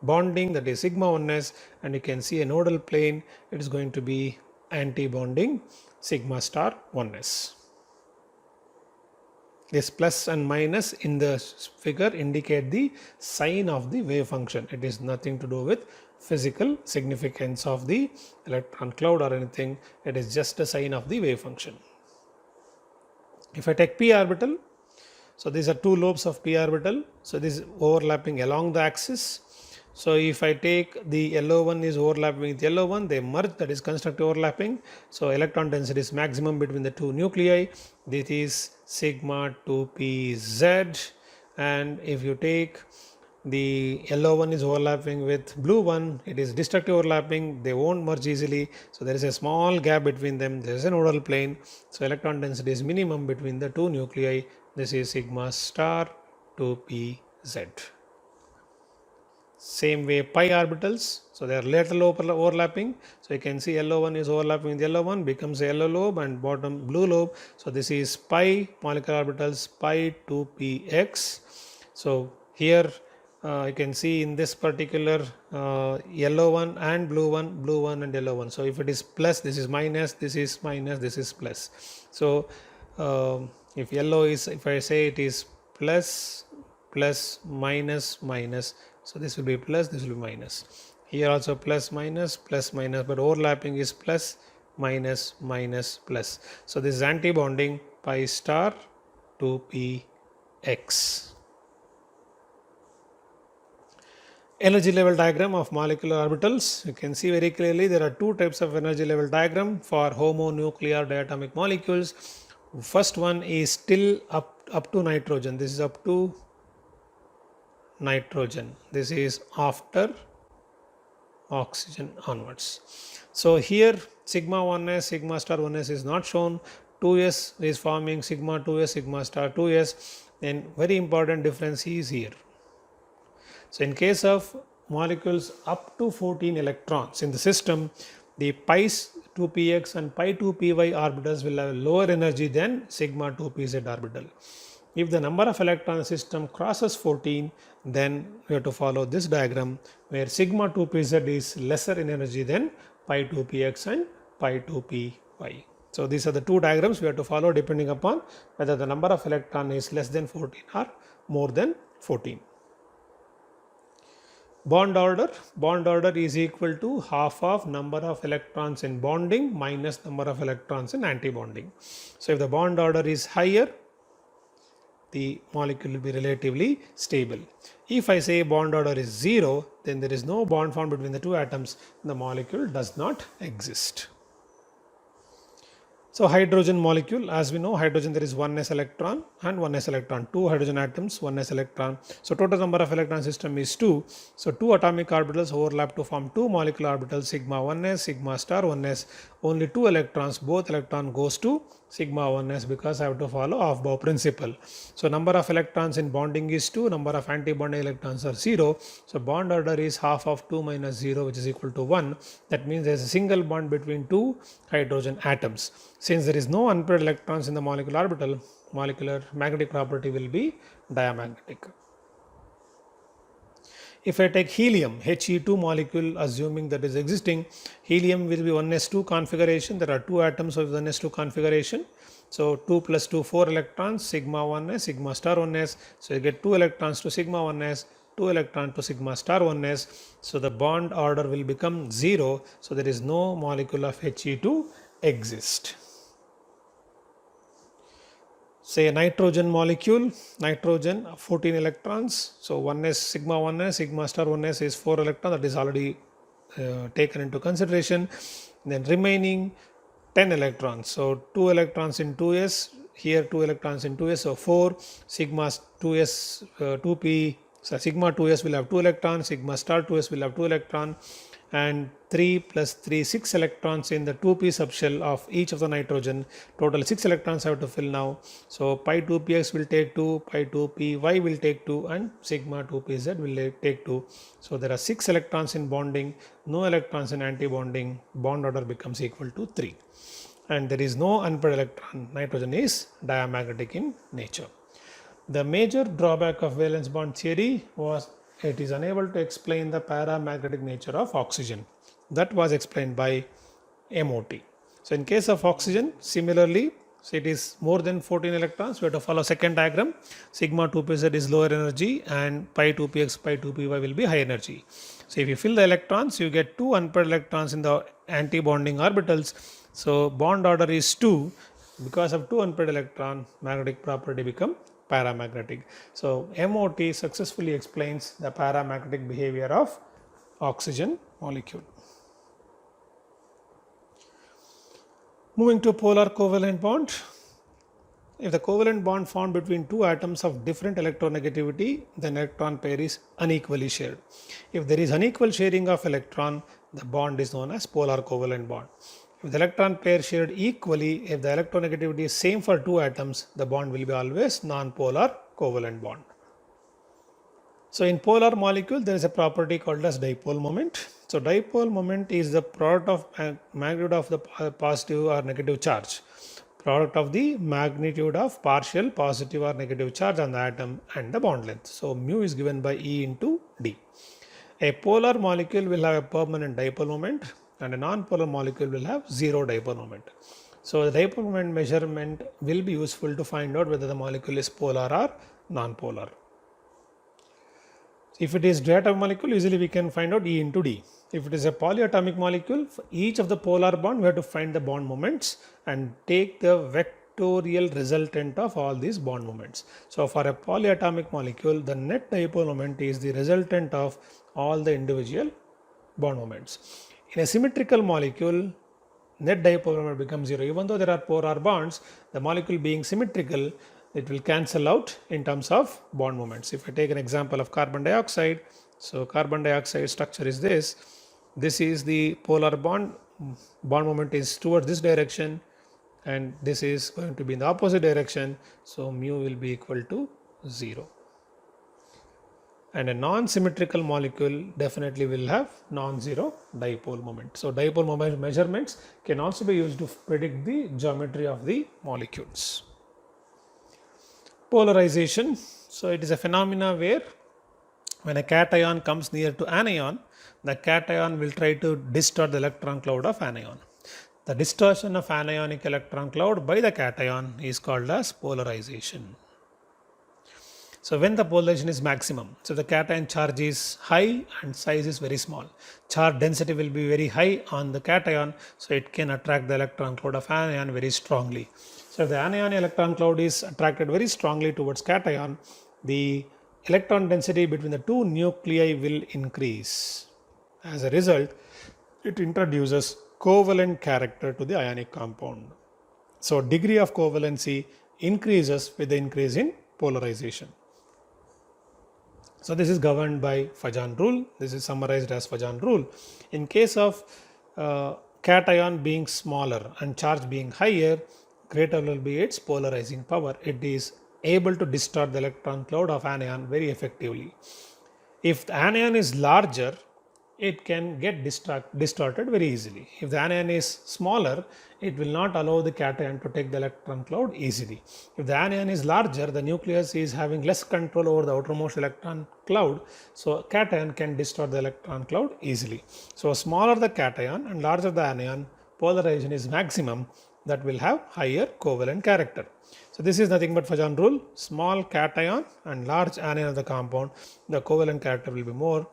bonding, that is sigma 1s, and you can see a nodal plane, it is going to be anti-bonding sigma star 1s. This plus and minus in the figure indicate the sign of the wave function. It is nothing to do with physical significance of the electron cloud or anything. It is just a sign of the wave function. If I take p orbital, so these are two lobes of p orbital. So this is overlapping along the axis. So, if I take the yellow one is overlapping with yellow one, they merge, that is constructive overlapping. So, electron density is maximum between the two nuclei. This is sigma 2pz, and if you take the yellow one is overlapping with blue one, it is destructive overlapping, they won't merge easily. So, there is a small gap between them, there is a nodal plane. So, electron density is minimum between the two nuclei. This is sigma star 2pz. Same way pi orbitals, so they are lateral overlapping. So, you can see yellow one is overlapping with yellow one, becomes a yellow lobe and bottom blue lobe. So, this is pi molecular orbitals pi 2px. So, here you can see in this particular yellow one and blue one and yellow one. So, if it is plus, this is minus, this is minus, this is plus. So, if yellow is, if I say it is plus, plus, minus, minus. So, this will be plus, this will be minus. Here also plus, minus, but overlapping is plus, minus, minus, plus. So, this is anti-bonding pi star 2px. Energy level diagram of molecular orbitals. You can see very clearly there are two types of energy level diagram for homonuclear diatomic molecules. First one is still up to nitrogen. This is up to nitrogen. This is after oxygen onwards. So, here sigma 1s, sigma star 1s is not shown. 2s is forming sigma 2s, sigma star 2s. Then very important difference is here. So, in case of molecules up to 14 electrons in the system, the pi 2px and pi 2py orbitals will have lower energy than sigma 2pz orbital. If the number of electrons in the system crosses 14, then we have to follow this diagram where sigma 2pz is lesser in energy than pi 2px and pi 2py. So, these are the two diagrams we have to follow depending upon whether the number of electrons is less than 14 or more than 14. Bond order is equal to half of number of electrons in bonding minus number of electrons in anti-bonding. So, if the bond order is higher, the molecule will be relatively stable. If I say bond order is 0, then there is no bond formed between the two atoms, the molecule does not exist. So hydrogen molecule, as we know, hydrogen there is 1s electron and 1s electron, 2 hydrogen atoms, 1s electron. So total number of electron system is 2. So 2 atomic orbitals overlap to form 2 molecular orbitals, sigma 1s, sigma star 1s. Only 2 electrons, both electron goes to sigma 1s because I have to follow Aufbau principle. So number of electrons in bonding is 2, number of anti-bonding electrons are 0. So bond order is half of 2 minus 0, which is equal to 1. That means there is a single bond between 2 hydrogen atoms. Since there is no unpaired electrons in the molecular orbital, molecular magnetic property will be diamagnetic. If I take helium, He2 molecule, assuming that is existing, helium will be 1s2 configuration. There are 2 atoms of 1s2 configuration. So 2 plus 2, 4 electrons, sigma 1s, sigma star 1s. So you get 2 electrons to sigma 1s, 2 electrons to sigma star 1s. So the bond order will become 0. So there is no molecule of He2 exist. Say a nitrogen molecule, nitrogen 14 electrons. So 1s, sigma 1s, sigma star 1s is 4 electrons, that is already taken into consideration. Then remaining 10 electrons. So 2 electrons in 2s, here 2 electrons in 2s, so 4, sigma 2s, 2p, so sigma 2s will have 2 electrons, sigma star 2s will have 2 electrons, and 3 plus 3, 6 electrons in the 2p subshell of each of the nitrogen. Total 6 electrons I have to fill now. So pi 2px will take 2, pi 2py will take 2, and sigma 2pz will take 2. So there are 6 electrons in bonding, no electrons in anti-bonding, bond order becomes equal to 3. And there is no unpaired electron, nitrogen is diamagnetic in nature. The major drawback of valence bond theory was it is unable to explain the paramagnetic nature of oxygen. That was explained by MOT. So in case of oxygen, similarly, so it is more than 14 electrons. We have to follow second diagram. Sigma 2pz is lower energy and pi 2px, pi 2py will be high energy. So if you fill the electrons, you get 2 unpaired electrons in the anti-bonding orbitals. So bond order is 2. Because of 2 unpaired electron, magnetic property become paramagnetic. So MOT successfully explains the paramagnetic behavior of oxygen molecule. Moving to polar covalent bond. If the covalent bond formed between 2 atoms of different electronegativity, then electron pair is unequally shared. If there is unequal sharing of electron, the bond is known as polar covalent bond. If the electron pair shared equally, if the electronegativity is same for 2 atoms, the bond will be always non-polar covalent bond. So in polar molecule, there is a property called as dipole moment. So dipole moment is the product of magnitude of the positive or negative charge, product of the magnitude of partial positive or negative charge on the atom and the bond length. So mu is given by E into D. A polar molecule will have a permanent dipole moment, and a non-polar molecule will have zero dipole moment. So the dipole moment measurement will be useful to find out whether the molecule is polar or non-polar. If it is diatomic molecule, usually we can find out E into D. If it is a polyatomic molecule, for each of the polar bond, we have to find the bond moments and take the vectorial resultant of all these bond moments. So for a polyatomic molecule, the net dipole moment is the resultant of all the individual bond moments. In a symmetrical molecule, net dipole moment becomes 0. Even though there are polar bonds, the molecule being symmetrical, it will cancel out in terms of bond moments. If I take an example of carbon dioxide, so carbon dioxide structure is this. This is the polar bond moment is towards this direction, and this is going to be in the opposite direction. So mu will be equal to 0. And a non-symmetrical molecule definitely will have non-zero dipole moment. So dipole moment measurements can also be used to predict the geometry of the molecules. Polarization. So it is a phenomena where when a cation comes near to anion, the cation will try to distort the electron cloud of anion. The distortion of anionic electron cloud by the cation is called as polarization. So when the polarization is maximum, so the cation charge is high and size is very small. Charge density will be very high on the cation, so it can attract the electron cloud of anion very strongly. So if the anion electron cloud is attracted very strongly towards cation, the electron density between the two nuclei will increase. As a result, it introduces covalent character to the ionic compound. So degree of covalency increases with the increase in polarization. So this is governed by Fajan rule. This is summarized as Fajan rule. In case of cation being smaller and charge being higher, greater will be its polarizing power. It is able to distort the electron cloud of anion very effectively. If the anion is larger, it can get distorted very easily. If the anion is smaller, it will not allow the cation to take the electron cloud easily. If the anion is larger, the nucleus is having less control over the outermost electron cloud, so cation can distort the electron cloud easily. So smaller the cation and larger the anion, polarization is maximum, that will have higher covalent character. So this is nothing but Fajan rule. Small cation and large anion of the compound, the covalent character will be more.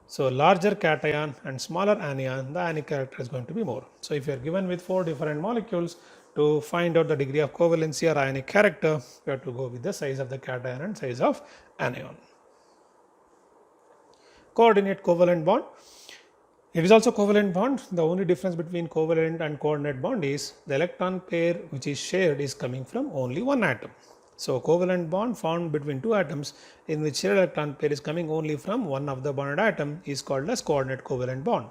So larger cation and smaller anion, the ionic character is going to be more. So if you are given with 4 different molecules, to find out the degree of covalency or ionic character, you have to go with the size of the cation and size of anion. Coordinate covalent bond. It is also covalent bond. The only difference between covalent and coordinate bond is the electron pair which is shared is coming from only one atom. So covalent bond found between two atoms in which shared electron pair is coming only from one of the bonded atom is called as coordinate covalent bond.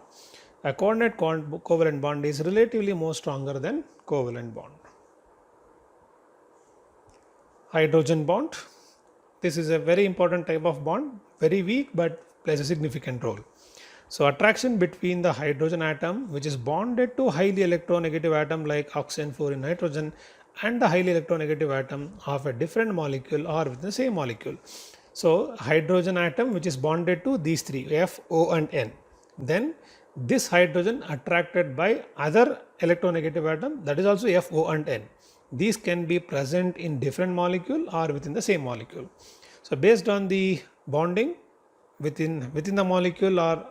A coordinate covalent bond is relatively more stronger than covalent bond. Hydrogen bond. This is a very important type of bond, very weak but plays a significant role. So attraction between the hydrogen atom which is bonded to highly electronegative atom like oxygen, fluorine, nitrogen, and the highly electronegative atom of a different molecule or within the same molecule. So hydrogen atom which is bonded to these three, F, O and N. Then this hydrogen attracted by other electronegative atom, that is also F, O and N. These can be present in different molecule or within the same molecule. So based on the bonding within the molecule or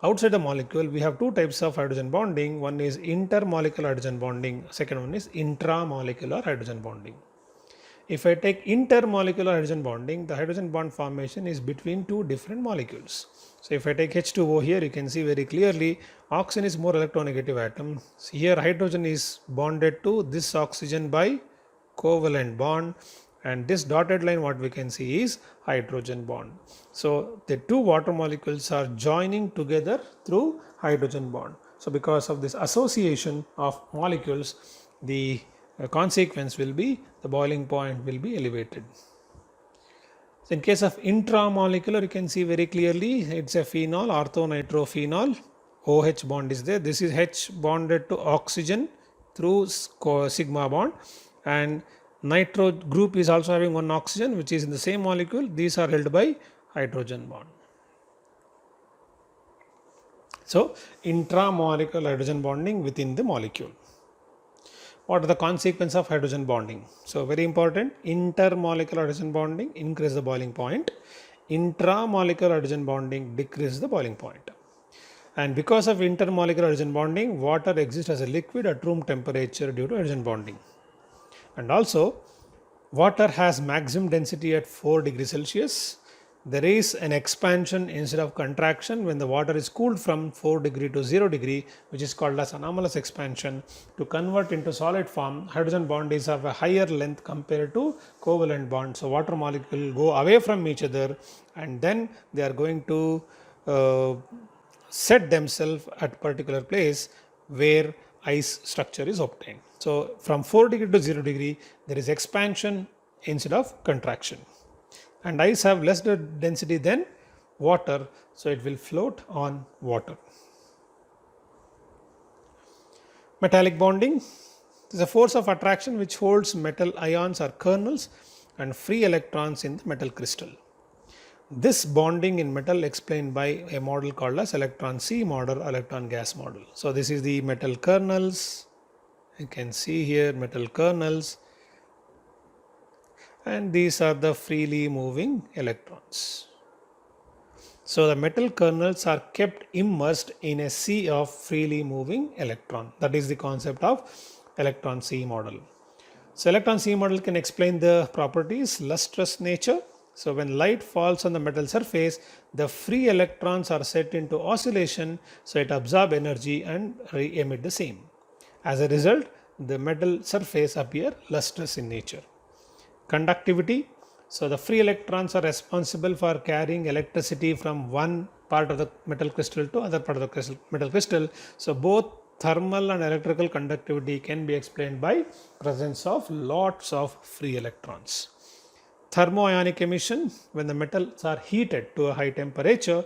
outside the molecule, we have two types of hydrogen bonding. One is intermolecular hydrogen bonding, second one is intramolecular hydrogen bonding. If I take intermolecular hydrogen bonding, the hydrogen bond formation is between two different molecules. So if I take H2O here, you can see very clearly oxygen is more electronegative atom. So here hydrogen is bonded to this oxygen by covalent bond, and this dotted line what we can see is hydrogen bond. So the two water molecules are joining together through hydrogen bond. So because of this association of molecules, the consequence will be the boiling point will be elevated. So in case of intramolecular, you can see very clearly it's a phenol, orthonitrophenol. OH bond is there. This is H bonded to oxygen through sigma bond, and nitro group is also having one oxygen which is in the same molecule. These are held by hydrogen bond. So intramolecular hydrogen bonding within the molecule. What are the consequences of hydrogen bonding? So very important, intermolecular hydrogen bonding increase the boiling point, intramolecular hydrogen bonding decrease the boiling point. And because of intermolecular hydrogen bonding, water exists as a liquid at room temperature due to hydrogen bonding. And also water has maximum density at 4 degrees Celsius. There is an expansion instead of contraction when the water is cooled from 4 degree to 0 degree, which is called as anomalous expansion. To convert into solid form, hydrogen bond is of a higher length compared to covalent bond. So water molecule go away from each other and then they are going to set themselves at particular place where ice structure is obtained. So from 4 degree to 0 degree, there is expansion instead of contraction. And ice have less density than water, so it will float on water. Metallic bonding is a force of attraction which holds metal ions or kernels and free electrons in the metal crystal. This bonding in metal explained by a model called as electron C model, electron gas model. So this is the metal kernels. You can see here metal kernels. and these are the freely moving electrons. So the metal kernels are kept immersed in a sea of freely moving electron. That is the concept of electron sea model. So electron sea model can explain the properties, lustrous nature. So when light falls on the metal surface, the free electrons are set into oscillation, so it absorbs energy and re-emit the same. As a result, the metal surface appear lustrous in nature. Conductivity. So the free electrons are responsible for carrying electricity from one part of the metal crystal to other part of the metal crystal. So both thermal and electrical conductivity can be explained by presence of lots of free electrons. Thermoionic emission. When the metals are heated to a high temperature,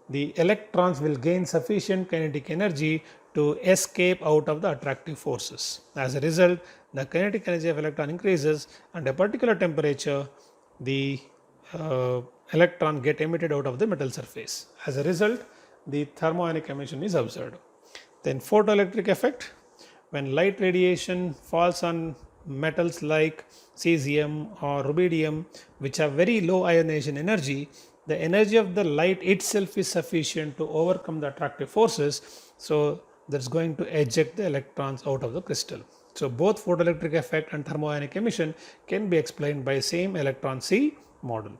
the electrons will gain sufficient kinetic energy to escape out of the attractive forces. As a result, the kinetic energy of electron increases, and at a particular temperature, the electron get emitted out of the metal surface. As a result, the thermoionic emission is observed. Then photoelectric effect. When light radiation falls on metals like cesium or rubidium, which have very low ionization energy, the energy of the light itself is sufficient to overcome the attractive forces. So that's going to eject the electrons out of the crystal. So both photoelectric effect and thermoionic emission can be explained by same electron sea model.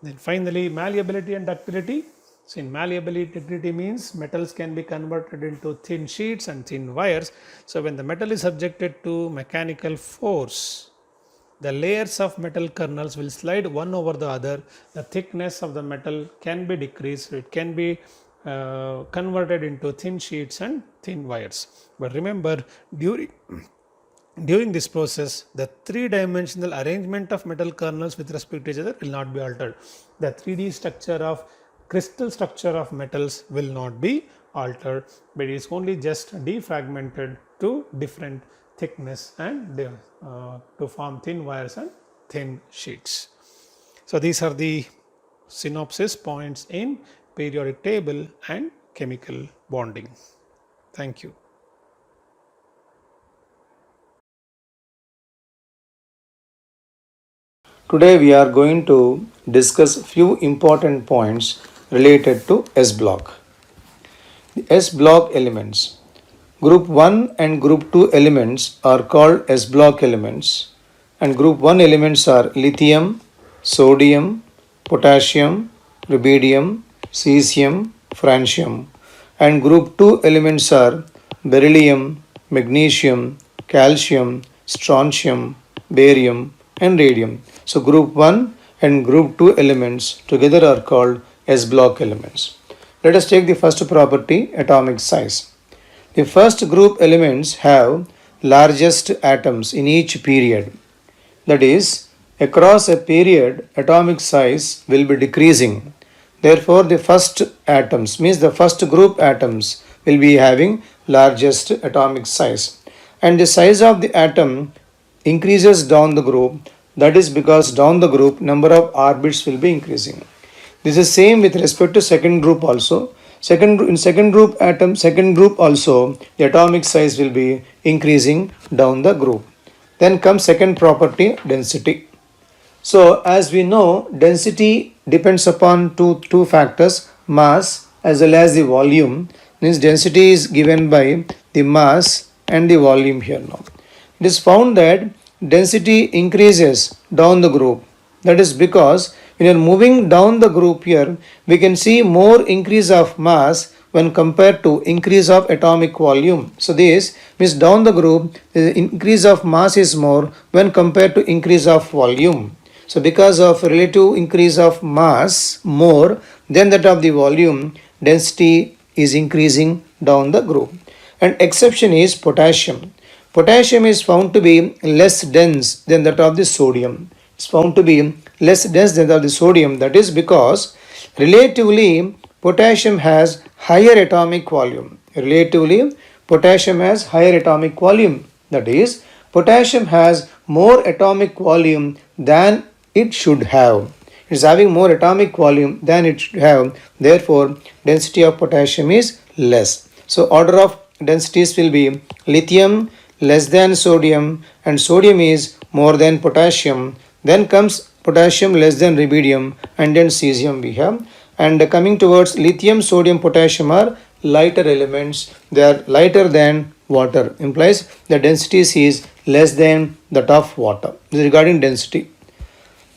Then finally, malleability and ductility. So in malleability, ductility means metals can be converted into thin sheets and thin wires. So when the metal is subjected to mechanical force, the layers of metal kernels will slide one over the other. The thickness of the metal can be decreased. It can be converted into thin sheets and thin wires. But remember, during this process, the three-dimensional arrangement of metal kernels with respect to each other will not be altered. The 3D structure of crystal structure of metals will not be altered, but it is only just defragmented to different thickness and to form thin wires and thin sheets. So these are the synopsis points in periodic table and chemical bonding. Thank you. Today we are going to discuss few important points related to S block. The S block elements. Group 1 and group 2 elements are called S block elements, and group 1 elements are lithium, sodium, potassium, rubidium, cesium, francium, and group 2 elements are beryllium, magnesium, calcium, strontium, barium, and radium. So group 1 and group 2 elements together are called S block elements. Let us take the first property, atomic size. The first group elements have largest atoms in each period. That is, across a period, atomic size will be decreasing. Therefore, the first atoms, means the first group atoms, will be having largest atomic size. And the size of the atom increases down the group. That is because down the group, number of orbits will be increasing. This is same with respect to second group also. In second group also, the atomic size will be increasing down the group. Then comes second property, density. So as we know, density depends upon two factors, mass as well as the volume. Means density is given by the mass and the volume here now. It is found that density increases down the group. That is because when you are moving down the group here, we can see more increase of mass when compared to increase of atomic volume. So this means down the group, the increase of mass is more when compared to increase of volume. So because of relative increase of mass more than that of the volume, density is increasing down the group. And exception is potassium. Potassium is found to be less dense than that of the sodium. It's found to be less dense than that of the sodium. That is because relatively potassium has higher atomic volume. Relatively, potassium has higher atomic volume. That is, potassium has more atomic volume than it should have. It is having more atomic volume than it should have. Therefore, density of potassium is less. So, order of densities will be lithium less than sodium, and sodium is more than potassium, then comes potassium less than rubidium, and then cesium we have. And coming towards lithium, sodium, potassium are lighter elements. They are lighter than water, implies the density is less than that of water. This is regarding density.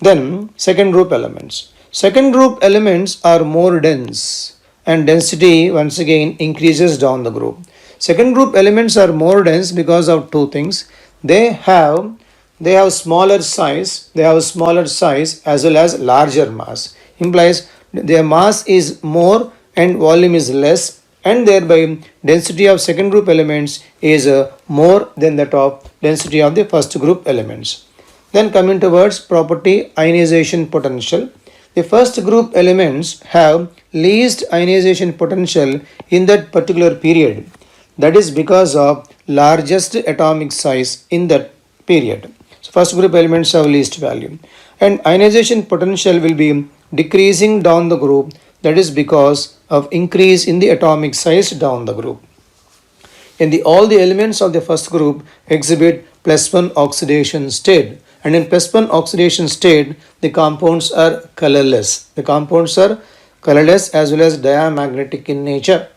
Then second group elements. Second group elements are more dense and density once again increases down the group. Second group elements are more dense because of two things. They have smaller size, as well as larger mass. Implies their mass is more and volume is less, and thereby density of second group elements is more than that of density of the first group elements. Then coming towards property ionization potential. The first group elements have least ionization potential in that particular period. That is because of largest atomic size in that period. So first group elements have least value. And ionization potential will be decreasing down the group. That is because of increase in the atomic size down the group. And all the elements of the first group exhibit +1 oxidation state. And in +1 oxidation state, the compounds are colorless. The compounds are colorless as well as diamagnetic in nature.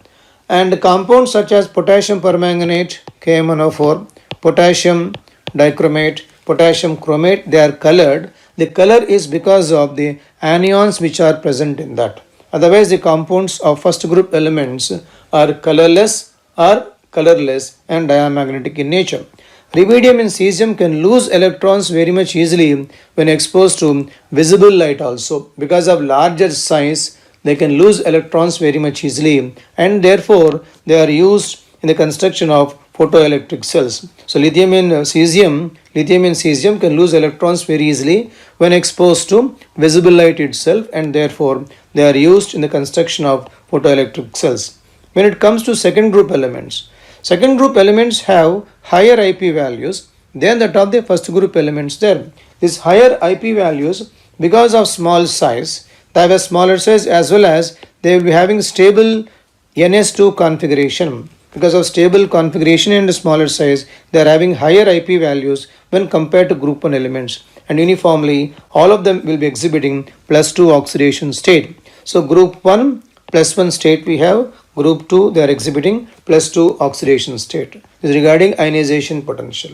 And compounds such as potassium permanganate, KMnO4, potassium dichromate, potassium chromate, they are colored. The color is because of the anions which are present in that. Otherwise, the compounds of first group elements are colorless and diamagnetic in nature. Rubidium and cesium can lose electrons very much easily when exposed to visible light also. Because of larger size, they can lose electrons very much easily, and therefore they are used in the construction of photoelectric cells. So lithium and cesium can lose electrons very easily when exposed to visible light itself, and therefore they are used in the construction of photoelectric cells. When it comes to second group elements have higher IP values than that of the first group elements there. These higher IP values, because of small size, they have a smaller size as well as they will be having stable NS2 configuration. Because of stable configuration and smaller size, they are having higher IP values when compared to group 1 elements. And uniformly, all of them will be exhibiting +2 oxidation state. So group 1 +1 state we have, group 2 they are exhibiting +2 oxidation state. This is regarding ionization potential.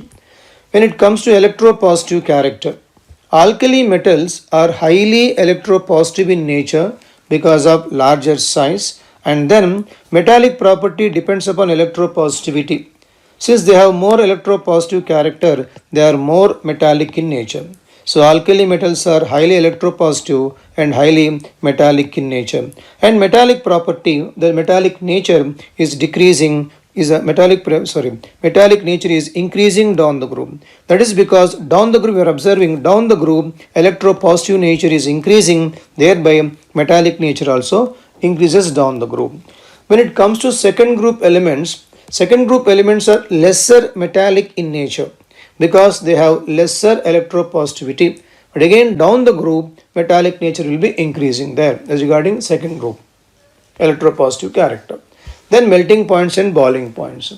When it comes to electropositive character, alkali metals are highly electropositive in nature because of larger size, and then metallic property depends upon electropositivity. Since they have more electropositive character, they are more metallic in nature. So alkali metals are highly electropositive and highly metallic in nature. And metallic property, the metallic nature is decreasing, metallic nature is increasing down the group. That is because down the group, we are observing down the group, electropositive nature is increasing, thereby metallic nature also increases down the group. When it comes to second group elements are lesser metallic in nature because they have lesser electropositivity. But again, down the group, metallic nature will be increasing there as regarding second group, electropositive character. Then melting points and boiling points.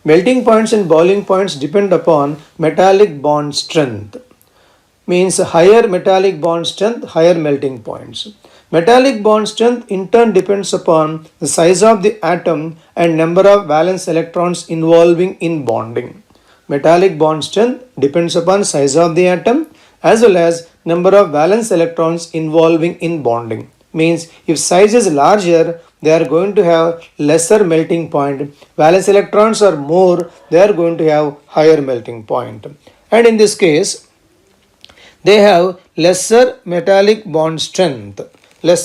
Melting points and boiling points depend upon metallic bond strength. Means higher metallic bond strength, higher melting points. Metallic bond strength in turn depends upon the size of the atom and number of valence electrons involving in bonding. Metallic bond strength depends upon size of the atom as well as number of valence electrons involving in bonding. Means if size is larger, they are going to have lesser melting point. Valence electrons are more, they are going to have higher melting point. And in this case, they have lesser metallic bond strength, and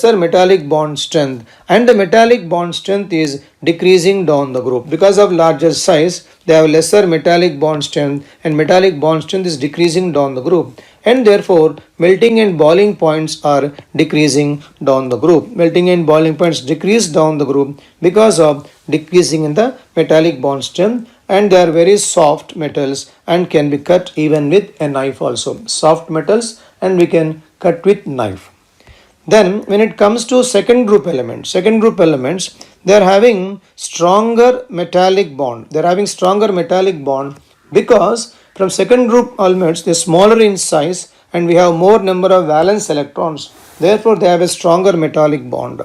the metallic bond strength is decreasing down the group. Because of larger size, they have lesser metallic bond strength, and metallic bond strength is decreasing down the group, and therefore melting and boiling points are decreasing down the group. Melting and boiling points decrease down the group because of decreasing in the metallic bond strength, and they are very soft metals and can be cut even with a knife also. Soft metals and we can cut with knife. Then when it comes to second group elements, they are having stronger metallic bond. They are having stronger metallic bond because From second group elements, they're smaller in size and we have more number of valence electrons. Therefore, they have a stronger metallic bond.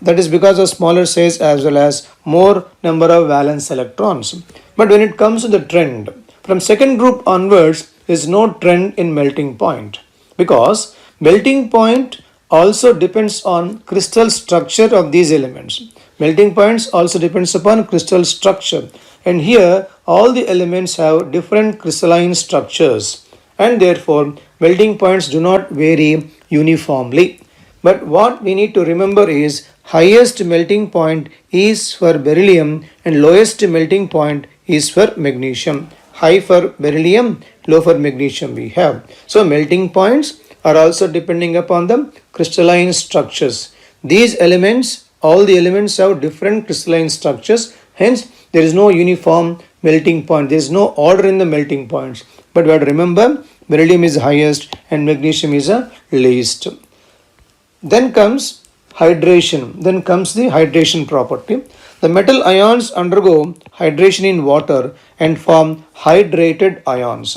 That is because of smaller size as well as more number of valence electrons. But when it comes to the trend, from second group onwards, there is no trend in melting point because melting point also depends on crystal structure of these elements. Melting points also depends upon crystal structure, and here all the elements have different crystalline structures and therefore melting points do not vary uniformly. But what we need to remember is highest melting point is for beryllium and lowest melting point is for magnesium. High for beryllium, low for magnesium we have. So melting points are also depending upon the crystalline structures. These elements, all the elements have different crystalline structures, hence there is no uniform melting point, there is no order in the melting points. But we have to remember beryllium is highest and magnesium is the least. Then comes hydration, then comes the hydration property. The metal ions undergo hydration in water and form hydrated ions.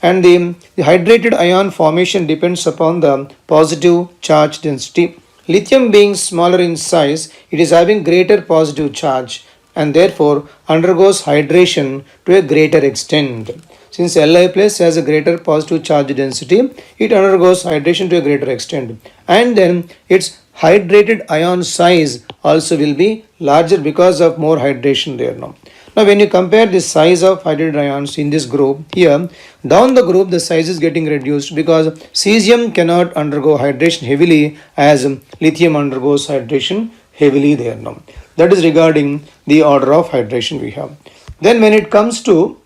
And the hydrated ion formation depends upon the positive charge density. Lithium being smaller in size, it is having greater positive charge and therefore undergoes hydration to a greater extent. Since Li plus has a greater positive charge density, it undergoes hydration to a greater extent. And then its hydrated ion size also will be larger because of more hydration there now. Now when you compare the size of hydrated ions in this group, here down the group the size is getting reduced because cesium cannot undergo hydration heavily as lithium undergoes hydration heavily there now. That is regarding the order of hydration we have. Then when it comes to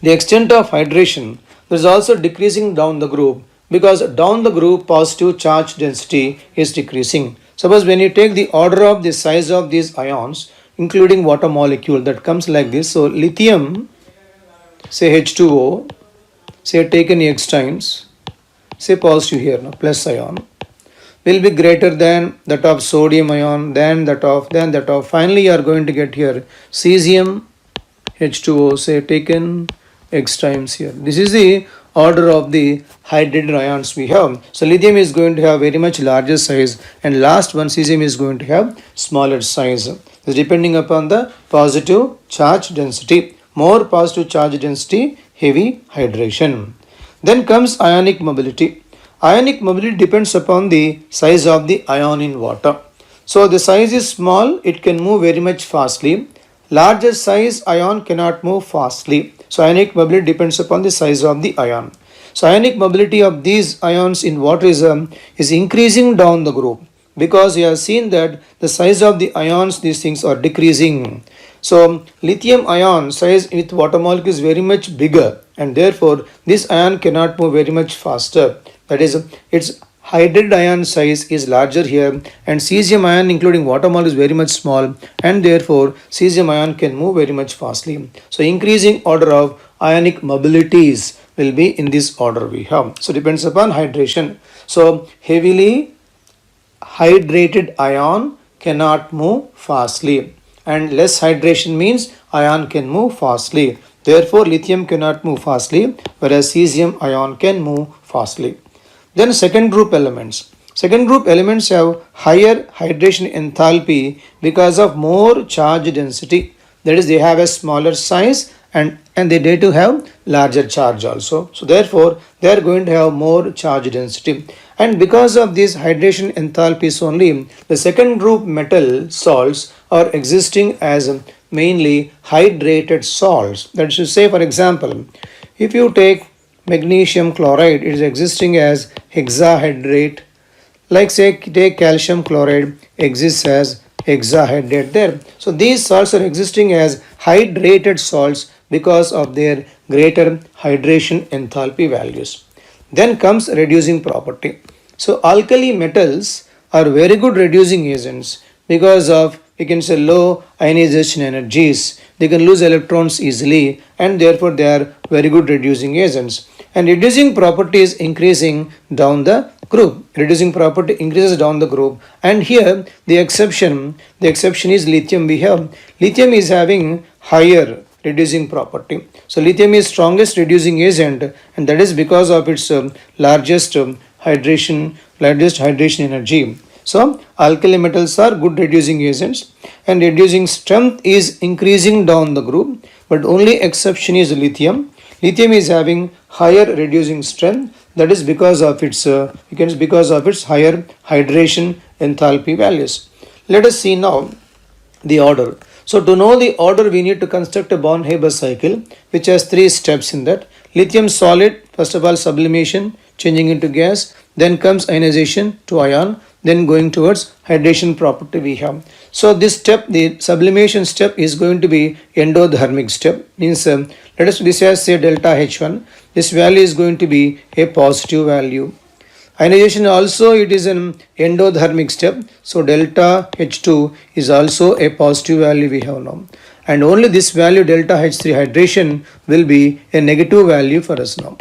the extent of hydration, there is also decreasing down the group because down the group positive charge density is decreasing. Suppose when you take the order of the size of these ions, including water molecule, that comes like this. So lithium, say H2O, say taken X times, say positive here now, plus ion, will be greater than that of sodium ion, then that of. Finally, you are going to get here cesium H2O, say taken X times here. This is the order of the hydrated ions we have. So lithium is going to have very much larger size and last one cesium is going to have smaller size. It's depending upon the positive charge density. More positive charge density, heavy hydration. Then comes ionic mobility. Ionic mobility depends upon the size of the ion in water. So the size is small, it can move very much fastly. Larger size ion cannot move fastly. So ionic mobility depends upon the size of the ion. So ionic mobility of these ions in water is increasing down the group because you have seen that the size of the ions, these things are decreasing. So lithium ion size with water molecule is very much bigger and therefore this ion cannot move very much faster. That is, its hydrated ion size is larger here and cesium ion including water molecule is very much small and therefore cesium ion can move very much fastly. So increasing order of ionic mobilities will be in this order we have. So depends upon hydration. So heavily hydrated ion cannot move fastly and less hydration means ion can move fastly. Therefore lithium cannot move fastly whereas cesium ion can move fastly. Then second group elements. Second group elements have higher hydration enthalpy because of more charge density. That is, they have a smaller size and they need to have larger charge also. So therefore, they are going to have more charge density. And because of these hydration enthalpies only, the second group metal salts are existing as mainly hydrated salts. That is to say, for example, if you take magnesium chloride, it is existing as hexahydrate. Like say take calcium chloride, exists as hexahydrate there. So these salts are existing as hydrated salts because of their greater hydration enthalpy values. Then comes reducing property. So alkali metals are very good reducing agents because of, we can say, low ionization energies. They can lose electrons easily and therefore they are very good reducing agents. And reducing property is increasing down the group. Reducing property increases down the group. And here the exception is lithium we have. Lithium is having higher reducing property. So lithium is strongest reducing agent, and that is because of its largest hydration energy. So alkali metals are good reducing agents, and reducing strength is increasing down the group, but only exception is lithium. Lithium is having higher reducing strength, that is because of its higher hydration enthalpy values. Let us see now the order. So to know the order, we need to construct a Born-Haber cycle which has 3 steps in that. Lithium solid, first of all sublimation, changing into gas, then comes ionization to ion, then going towards hydration property we have. So this step, the sublimation step, is going to be endothermic step. Means this has say delta H1. This value is going to be a positive value. Ionization also, it is an endothermic step. So delta H2 is also a positive value we have now. And only this value delta H3 hydration will be a negative value for us now.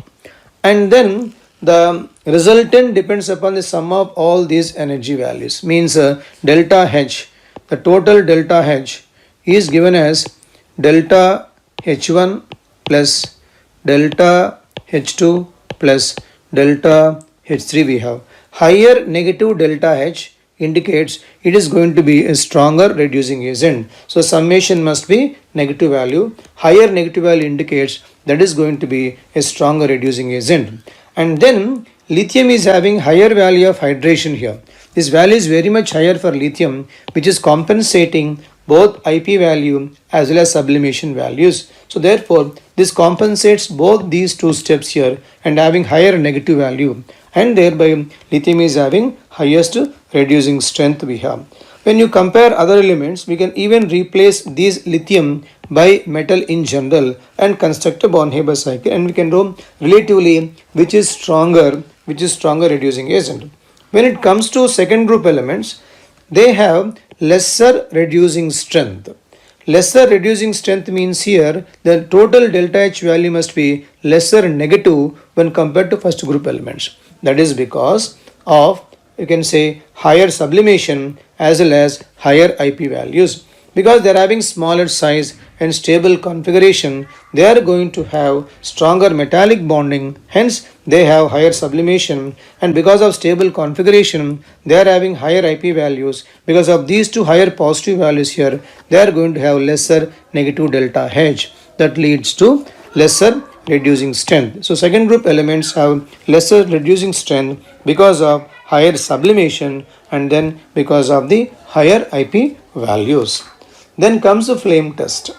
And then the resultant depends upon the sum of all these energy values. Means delta H, the total delta H is given as delta H1 plus delta H2 plus delta H3 we have. Higher negative delta H indicates it is going to be a stronger reducing agent. So summation must be negative value. Higher negative value indicates that is going to be a stronger reducing agent. And then lithium is having higher value of hydration here. This value is very much higher for lithium, which is compensating both IP value as well as sublimation values. So therefore, this compensates both these 2 steps here and having higher negative value, and thereby lithium is having highest reducing strength we have. When you compare other elements, we can even replace these lithium by metal in general and construct a Born-Haber cycle, and we can know relatively which is stronger reducing agent. When it comes to second group elements, they have lesser reducing strength. Lesser reducing strength means here the total delta H value must be lesser negative when compared to first group elements. That is because of, you can say, higher sublimation as well as higher IP values. Because they are having smaller size and stable configuration, they are going to have stronger metallic bonding, hence they have higher sublimation, and because of stable configuration, they are having higher IP values. Because of these 2 higher positive values here, they are going to have lesser negative delta H. That leads to lesser reducing strength. So second group elements have lesser reducing strength because of higher sublimation and then because of the higher IP values. Then comes the flame test.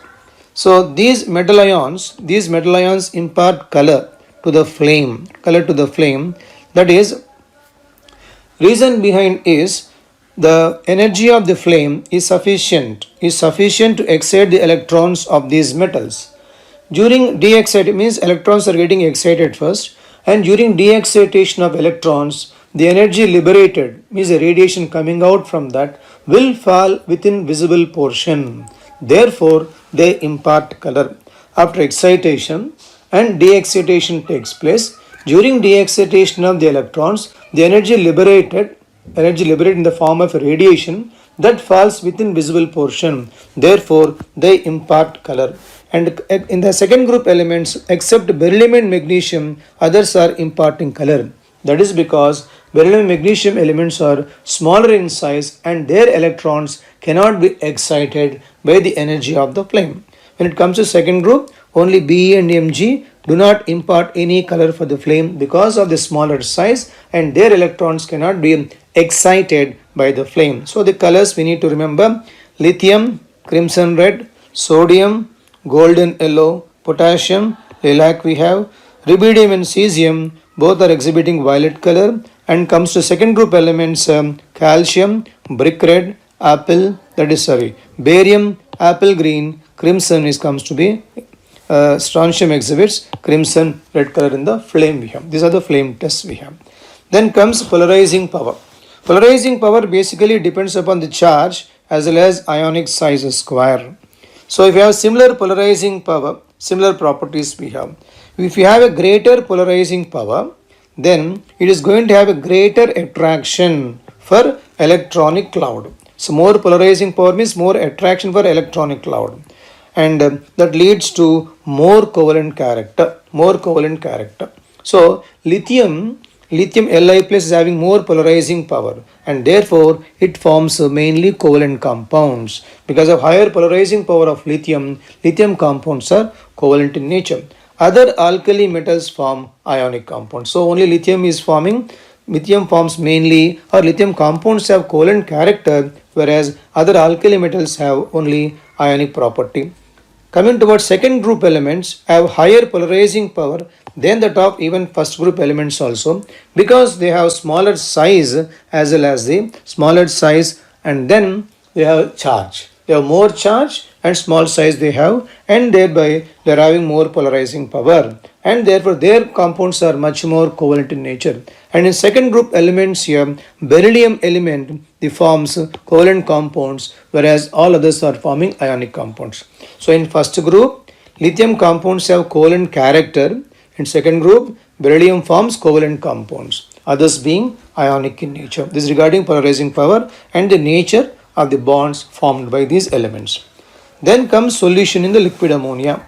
So these metal ions impart color to the flame. That is, reason behind is the energy of the flame is sufficient to excite the electrons of these metals. During de-excitation, means electrons are getting excited first, and during de-excitation of electrons, the energy liberated, means the radiation coming out from that, will fall within visible portion. Therefore, they impart color. After excitation and de-excitation takes place, during de-excitation of the electrons, the energy liberated in the form of radiation that falls within visible portion. Therefore, they impart color. And in the second group elements, except beryllium and magnesium, others are imparting color. That is because beryllium and magnesium elements are smaller in size and their electrons cannot be excited by the energy of the flame. When it comes to second group, only Be and Mg do not impart any color for the flame because of the smaller size and their electrons cannot be excited by the flame. So the colors we need to remember: lithium, crimson red; sodium, golden yellow; potassium, lilac we have; rubidium and cesium, both are exhibiting violet color. And comes to second group elements, calcium, brick red; barium, apple green; crimson comes to be strontium exhibits crimson red color in the flame we have. These are the flame tests we have. Then comes polarizing power. Polarizing power basically depends upon the charge as well as ionic size square. So if you have similar polarizing power, similar properties we have. If you have a greater polarizing power, then it is going to have a greater attraction for electronic cloud. So more polarizing power means more attraction for electronic cloud. and that leads to more covalent character. So lithium Li plus is having more polarizing power, and therefore it forms mainly covalent compounds. Because of higher polarizing power of lithium compounds are covalent in nature. Other alkali metals form ionic compounds. So only lithium forms mainly, or lithium compounds have covalent character, whereas other alkali metals have only ionic property. Coming towards second group elements have higher polarizing power than that of even first group elements also, because they have smaller size as well as the smaller size, and then they have charge. They have more charge and small size they have, and thereby they are having more polarizing power, and therefore their compounds are much more covalent in nature. And in second group elements here, beryllium element the forms covalent compounds, whereas all others are forming ionic compounds. So in first group, lithium compounds have covalent character. In second group, beryllium forms covalent compounds, others being ionic in nature. This is regarding polarizing power and the nature of the bonds formed by these elements. Then comes solution in the liquid ammonia.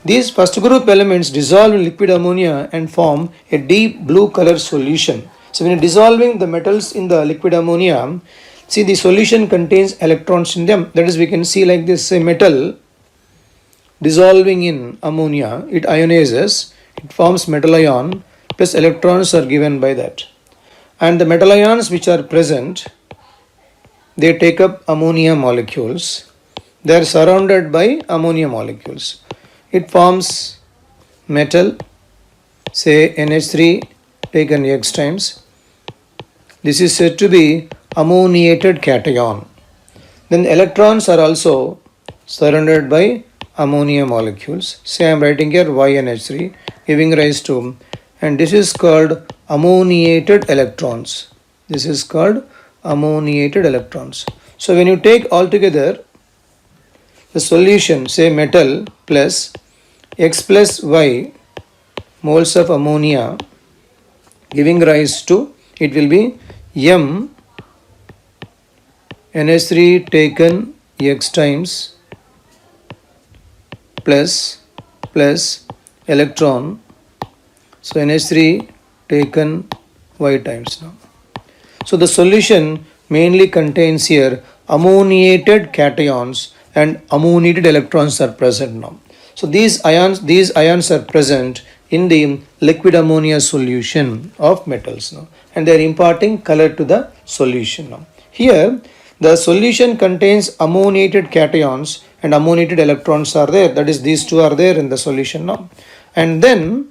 These first group elements dissolve in liquid ammonia and form a deep blue color solution. So when you're dissolving the metals in the liquid ammonia, see the solution contains electrons in them. That is, we can see like this, a metal dissolving in ammonia, it ionizes, it forms metal ion, plus electrons are given by that. And the metal ions which are present, they take up ammonia molecules. They are surrounded by ammonia molecules. It forms metal, say NH3 taken X times. This is said to be ammoniated cation. Then electrons are also surrounded by ammonia molecules. Say I am writing here YNH3 giving rise to, and this is called ammoniated electrons. This is called ammoniated electrons. So when you take all together the solution, say metal plus X plus Y moles of ammonia giving rise to, it will be M NH3 taken X times plus electron, so NH3 taken Y times now. So the solution mainly contains here ammoniated cations and ammoniated electrons are present now. So these ions are present in the liquid ammonia solution of metals now, and they are imparting color to the solution now. Here the solution contains ammoniated cations and ammoniated electrons are there, that is these two are there in the solution now. And then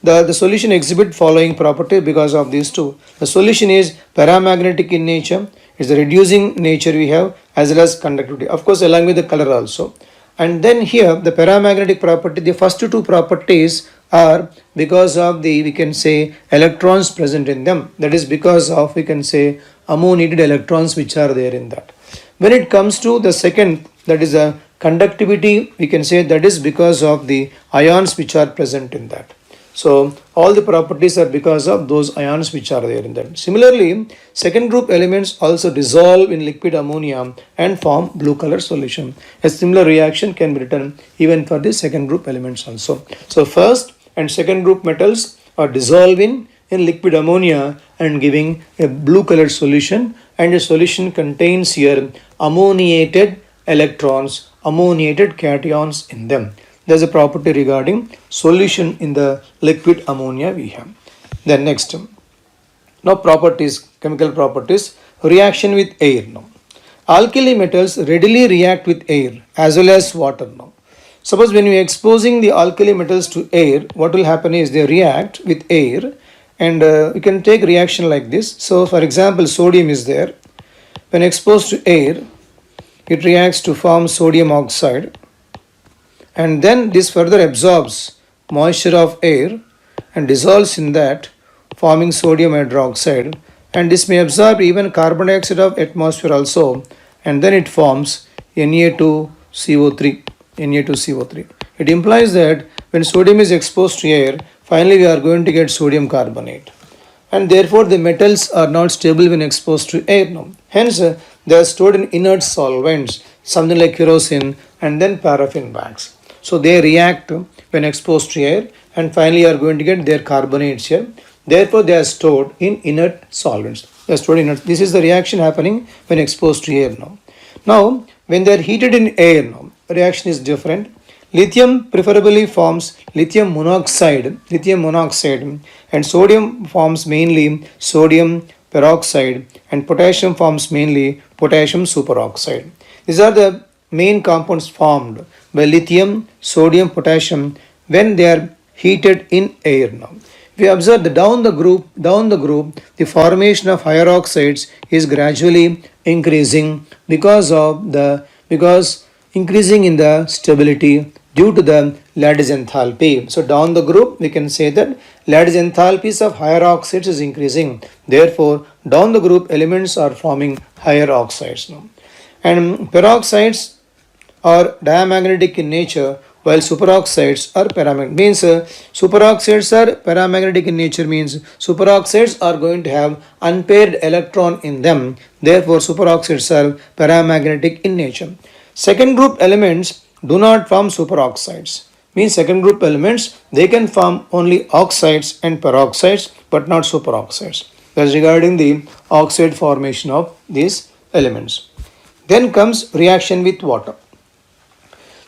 the solution exhibit following property because of these two. The solution is paramagnetic in nature, is the reducing nature we have, as well as conductivity, of course along with the color also. And then here the paramagnetic property, the first two properties are because of the, we can say, electrons present in them, that is because of, we can say, ammoniated electrons which are there in that. When it comes to the second, that is a conductivity, we can say that is because of the ions which are present in that. So all the properties are because of those ions which are there in that. Similarly, second group elements also dissolve in liquid ammonia and form blue color solution. A similar reaction can be written even for the second group elements also. So first and second group metals are dissolving in liquid ammonia and giving a blue color solution, and the solution contains here ammoniated electrons, ammoniated cations in them. There is a property regarding solution in the liquid ammonia we have. Then next, now properties, chemical properties, reaction with air now. Alkali metals readily react with air as well as water now. Suppose when you are exposing the alkali metals to air, what will happen is they react with air, and you can take reaction like this. So for example, sodium is there. When exposed to air, it reacts to form sodium oxide, and then this further absorbs moisture of air and dissolves in that, forming sodium hydroxide, and this may absorb even carbon dioxide of atmosphere also, and then it forms Na2CO3. It implies that when sodium is exposed to air, finally we are going to get sodium carbonate, and therefore the metals are not stable when exposed to air now. Hence they are stored in inert solvents something like kerosene, and then paraffin wax. So they react when exposed to air, and finally you are going to get their carbonates here. Therefore, they are stored in inert solvents. They are stored in inert. This is the reaction happening when exposed to air now. Now, when they are heated in air now, reaction is different. Lithium preferably forms lithium monoxide, and sodium forms mainly sodium peroxide, and potassium forms mainly potassium superoxide. These are the main compounds formed by lithium, sodium, potassium when they are heated in air now. We observe that down the group, the formation of higher oxides is gradually increasing because increasing in the stability due to the lattice enthalpy. So down the group, we can say that lattice enthalpies of higher oxides is increasing. Therefore, down the group elements are forming higher oxides now. And peroxides are diamagnetic in nature, while superoxides are paramagnetic. Means superoxides are paramagnetic in nature, means superoxides are going to have unpaired electron in them. Therefore, superoxides are paramagnetic in nature. Second group elements do not form superoxides. Means second group elements, they can form only oxides and peroxides, but not superoxides. That's regarding the oxide formation of these elements. Then comes reaction with water.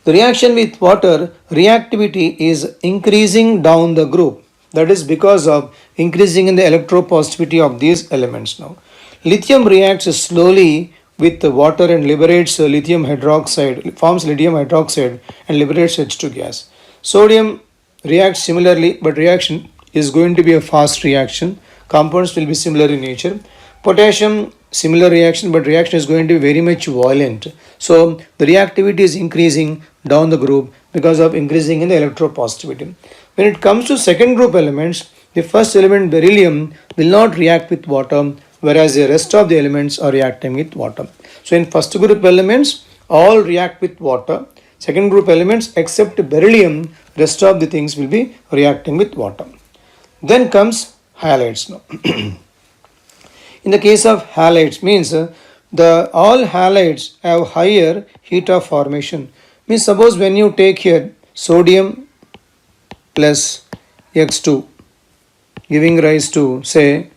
The reaction with water, reactivity is increasing down the group. That is because of increasing in the electropositivity of these elements now. Lithium reacts slowly with the water and liberates lithium hydroxide, forms lithium hydroxide and liberates H2 gas. Sodium reacts similarly, but reaction is going to be a fast reaction. Compounds will be similar in nature. Potassium, similar reaction, but reaction is going to be very much violent. So the reactivity is increasing down the group because of increasing in the electropositivity. When it comes to second group elements, the first element beryllium will not react with water, whereas the rest of the elements are reacting with water. So in first group elements, all react with water. Second group elements, except beryllium, rest of the things will be reacting with water. Then comes halides now. In the case of halides, means all halides have higher heat of formation. Means suppose when you take here sodium plus X2, giving rise to say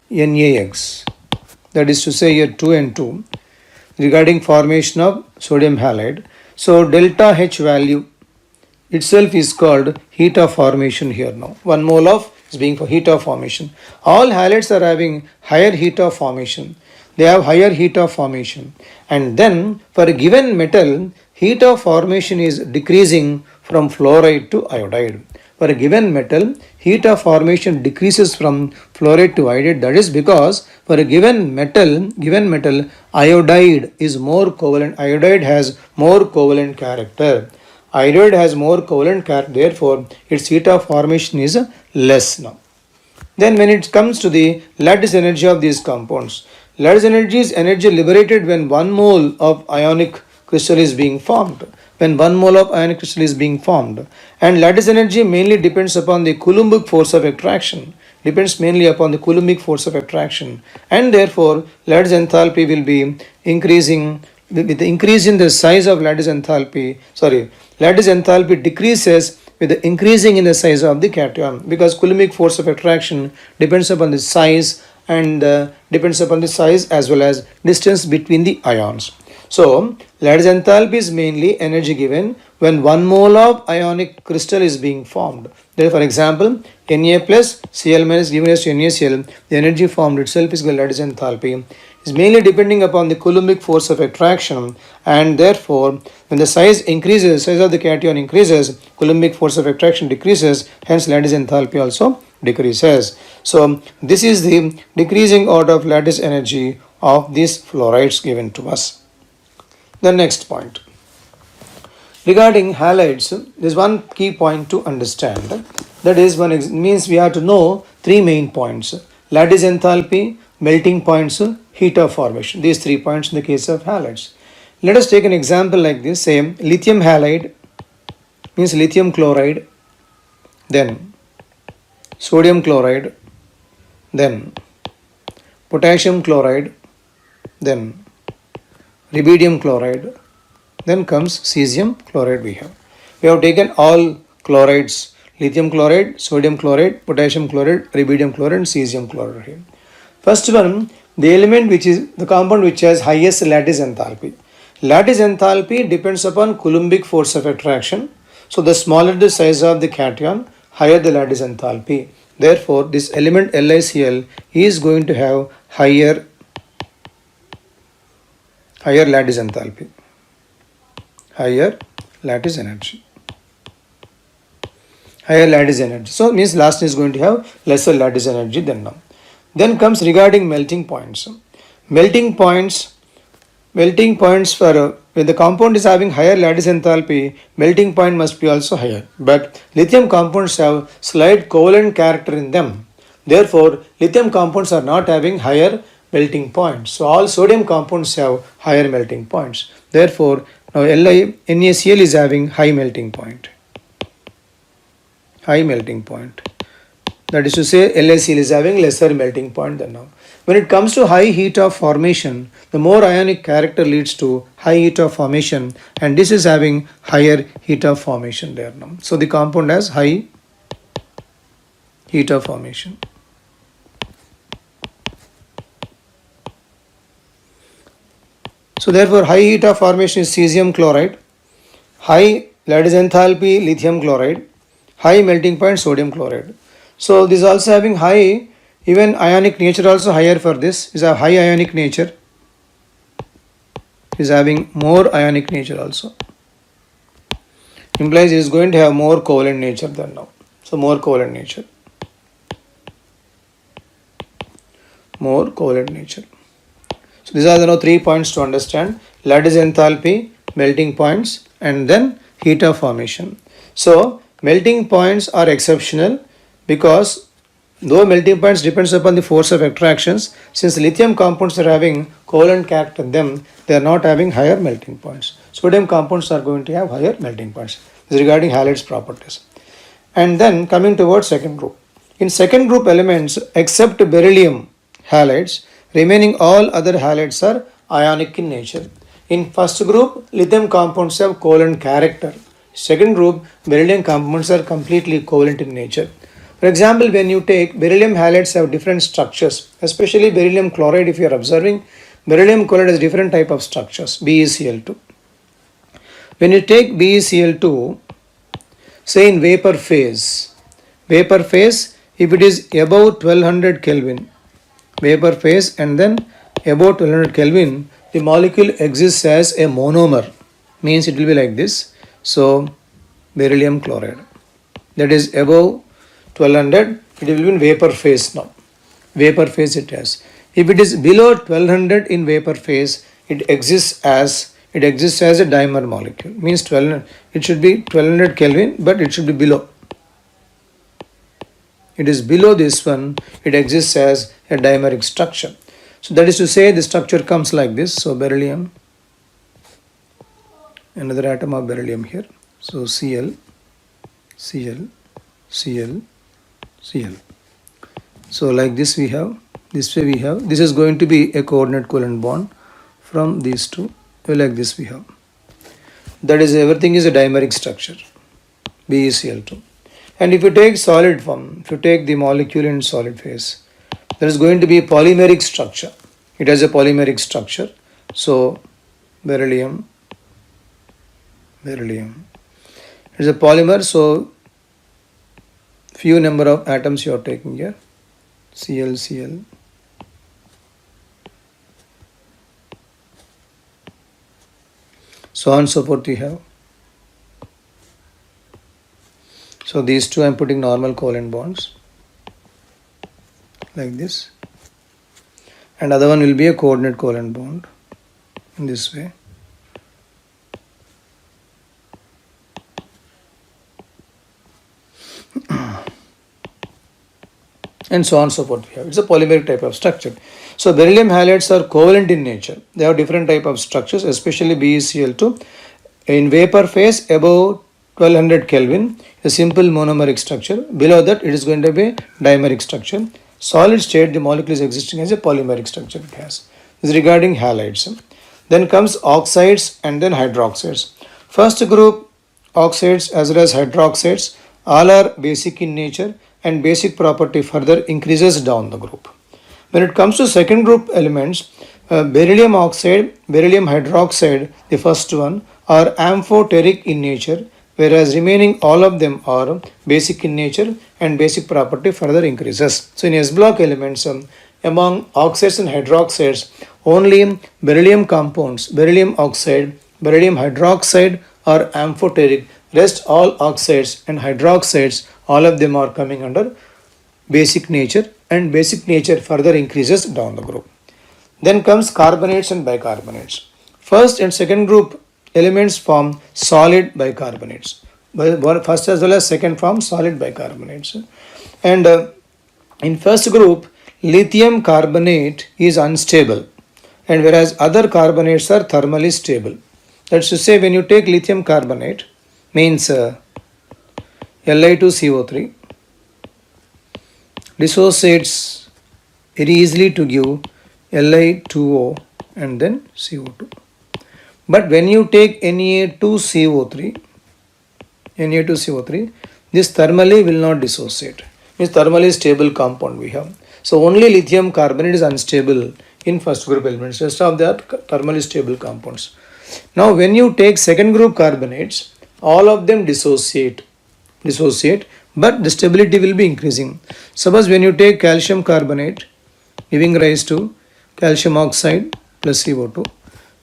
NaX, that is to say here 2 and 2, regarding formation of sodium halide. So delta H value itself is called heat of formation here now. 1 mole of is being for heat of formation. All halides are having higher heat of formation. They have higher heat of formation. And then for a given metal, heat of formation is decreasing from fluoride to iodide. For a given metal, heat of formation decreases from fluoride to iodide. That is because for a given metal, iodide is more covalent. Iodide has more covalent character. Iodide has more covalent character, therefore its heat of formation is less now. Then when it comes to the lattice energy of these compounds, lattice energy is energy liberated when 1 mole of ionic crystal is being formed. And lattice energy mainly depends upon the Coulombic force of attraction. And therefore lattice enthalpy will be increasing with the increase in the size of lattice enthalpy. Lattice enthalpy decreases with the increasing in the size of the cation, because Coulombic force of attraction depends upon the size and depends upon the size as well as distance between the ions. So lattice enthalpy is mainly energy given when 1 mole of ionic crystal is being formed. There, for example, Na plus Cl minus given as to NaCl, the energy formed itself is called lattice enthalpy. Is mainly depending upon the Coulombic force of attraction, and therefore when the size increases, size of the cation increases, Coulombic force of attraction decreases, hence lattice enthalpy also decreases. So this is the decreasing order of lattice energy of these fluorides given to us. The next point. Regarding halides, there is one key point to understand. That is, means we have to know 3 main points: lattice enthalpy, melting points, heat of formation. These 3 points in the case of halides. Let us take an example like this. Say lithium halide means lithium chloride, then sodium chloride, then potassium chloride, then rubidium chloride. Then comes cesium chloride we have. We have taken all chlorides, lithium chloride, sodium chloride, potassium chloride, rubidium chloride and cesium chloride here. First one, the element which is the compound which has highest lattice enthalpy. Lattice enthalpy depends upon Coulombic force of attraction. So the smaller the size of the cation, higher the lattice enthalpy. Therefore, this element LiCl is going to have higher lattice enthalpy, higher lattice energy. Higher lattice energy. So means last is going to have lesser lattice energy than now. Then comes regarding melting points. Melting points for when the compound is having higher lattice enthalpy, melting point must be also higher. But lithium compounds have slight covalent character in them. Therefore, lithium compounds are not having higher melting points. So all sodium compounds have higher melting points. Therefore, now NaCl is having high melting point. High melting point. That is to say, LiCl is having lesser melting point than now. When it comes to high heat of formation, the more ionic character leads to high heat of formation, and this is having higher heat of formation there now. So the compound has high heat of formation. So therefore, high heat of formation is cesium chloride, high lattice enthalpy lithium chloride, high melting point sodium chloride. So this is also having high, even ionic nature also higher for this, is a high ionic nature, is having more ionic nature also. Implies it is going to have more covalent nature than now. So more covalent nature. More covalent nature. So these are the now 3 points to understand: lattice enthalpy, melting points, and then heat of formation. So melting points are exceptional because though melting points depends upon the force of attractions, since lithium compounds are having covalent character in them, they are not having higher melting points. Sodium compounds are going to have higher melting points. This is regarding halides properties. And then coming towards second group. In second group elements, except beryllium halides, remaining all other halides are ionic in nature. In first group, lithium compounds have covalent character. Second group, beryllium compounds are completely covalent in nature. For example, when you take beryllium halides have different structures, especially beryllium chloride. If you are observing, beryllium chloride has different type of structures, BeCl2. When you take BeCl2, say in vapor phase, if it is above 1200 Kelvin, vapor phase and then above 1200 Kelvin, the molecule exists as a monomer, means it will be like this. So beryllium chloride, that is above 1200, it will be in vapor phase now. Vapor phase it has. If it is below 1200 in vapor phase, it exists as a dimer molecule. Means 1200, it should be 1200 Kelvin, but it should be below. It is below this one, it exists as a dimeric structure. So that is to say, the structure comes like this. So beryllium, another atom of beryllium here. So Cl, Cl, Cl, Cl. So like this we have, this way we have, this is going to be a coordinate covalent bond from these two, like this we have. That is, everything is a dimeric structure, BeCl2. And if you take solid form, if you take the molecule in solid phase, there is going to be a polymeric structure. It has a polymeric structure. So beryllium, it is a polymer. So few number of atoms you are taking here, Cl, Cl. So on and so forth we have. So these two I am putting normal covalent bonds like this, and other one will be a coordinate covalent bond in this way. And so on and so forth we have. It's a polymeric type of structure. So beryllium halides are covalent in nature. They have different type of structures, especially BeCl2. In vapor phase above 1200 Kelvin, a simple monomeric structure. Below that, it is going to be dimeric structure. Solid state, the molecule is existing as a polymeric structure it has. This is regarding halides. Then comes oxides and then hydroxides. First group, oxides as well as hydroxides, all are basic in nature and basic property further increases down the group. When it comes to second group elements, beryllium oxide, beryllium hydroxide, the first one, are amphoteric in nature, whereas remaining all of them are basic in nature and basic property further increases. So in S block elements, among oxides and hydroxides, only beryllium compounds, beryllium oxide, beryllium hydroxide are amphoteric. Rest all oxides and hydroxides, all of them are coming under basic nature, and basic nature further increases down the group. Then comes carbonates and bicarbonates. First and second group elements form solid bicarbonates. First as well as second form solid bicarbonates. And in first group, lithium carbonate is unstable, and whereas other carbonates are thermally stable. That's to say, when you take lithium carbonate, means Li2CO3 dissociates very easily to give Li2O and then CO2. But when you take Na2CO3, this thermally will not dissociate. Means thermally stable compound we have. So only lithium carbonate is unstable in first group elements. Rest of that thermally stable compounds. Now when you take second group carbonates, all of them dissociate, but the stability will be increasing. Suppose when you take calcium carbonate, giving rise to calcium oxide plus CO2,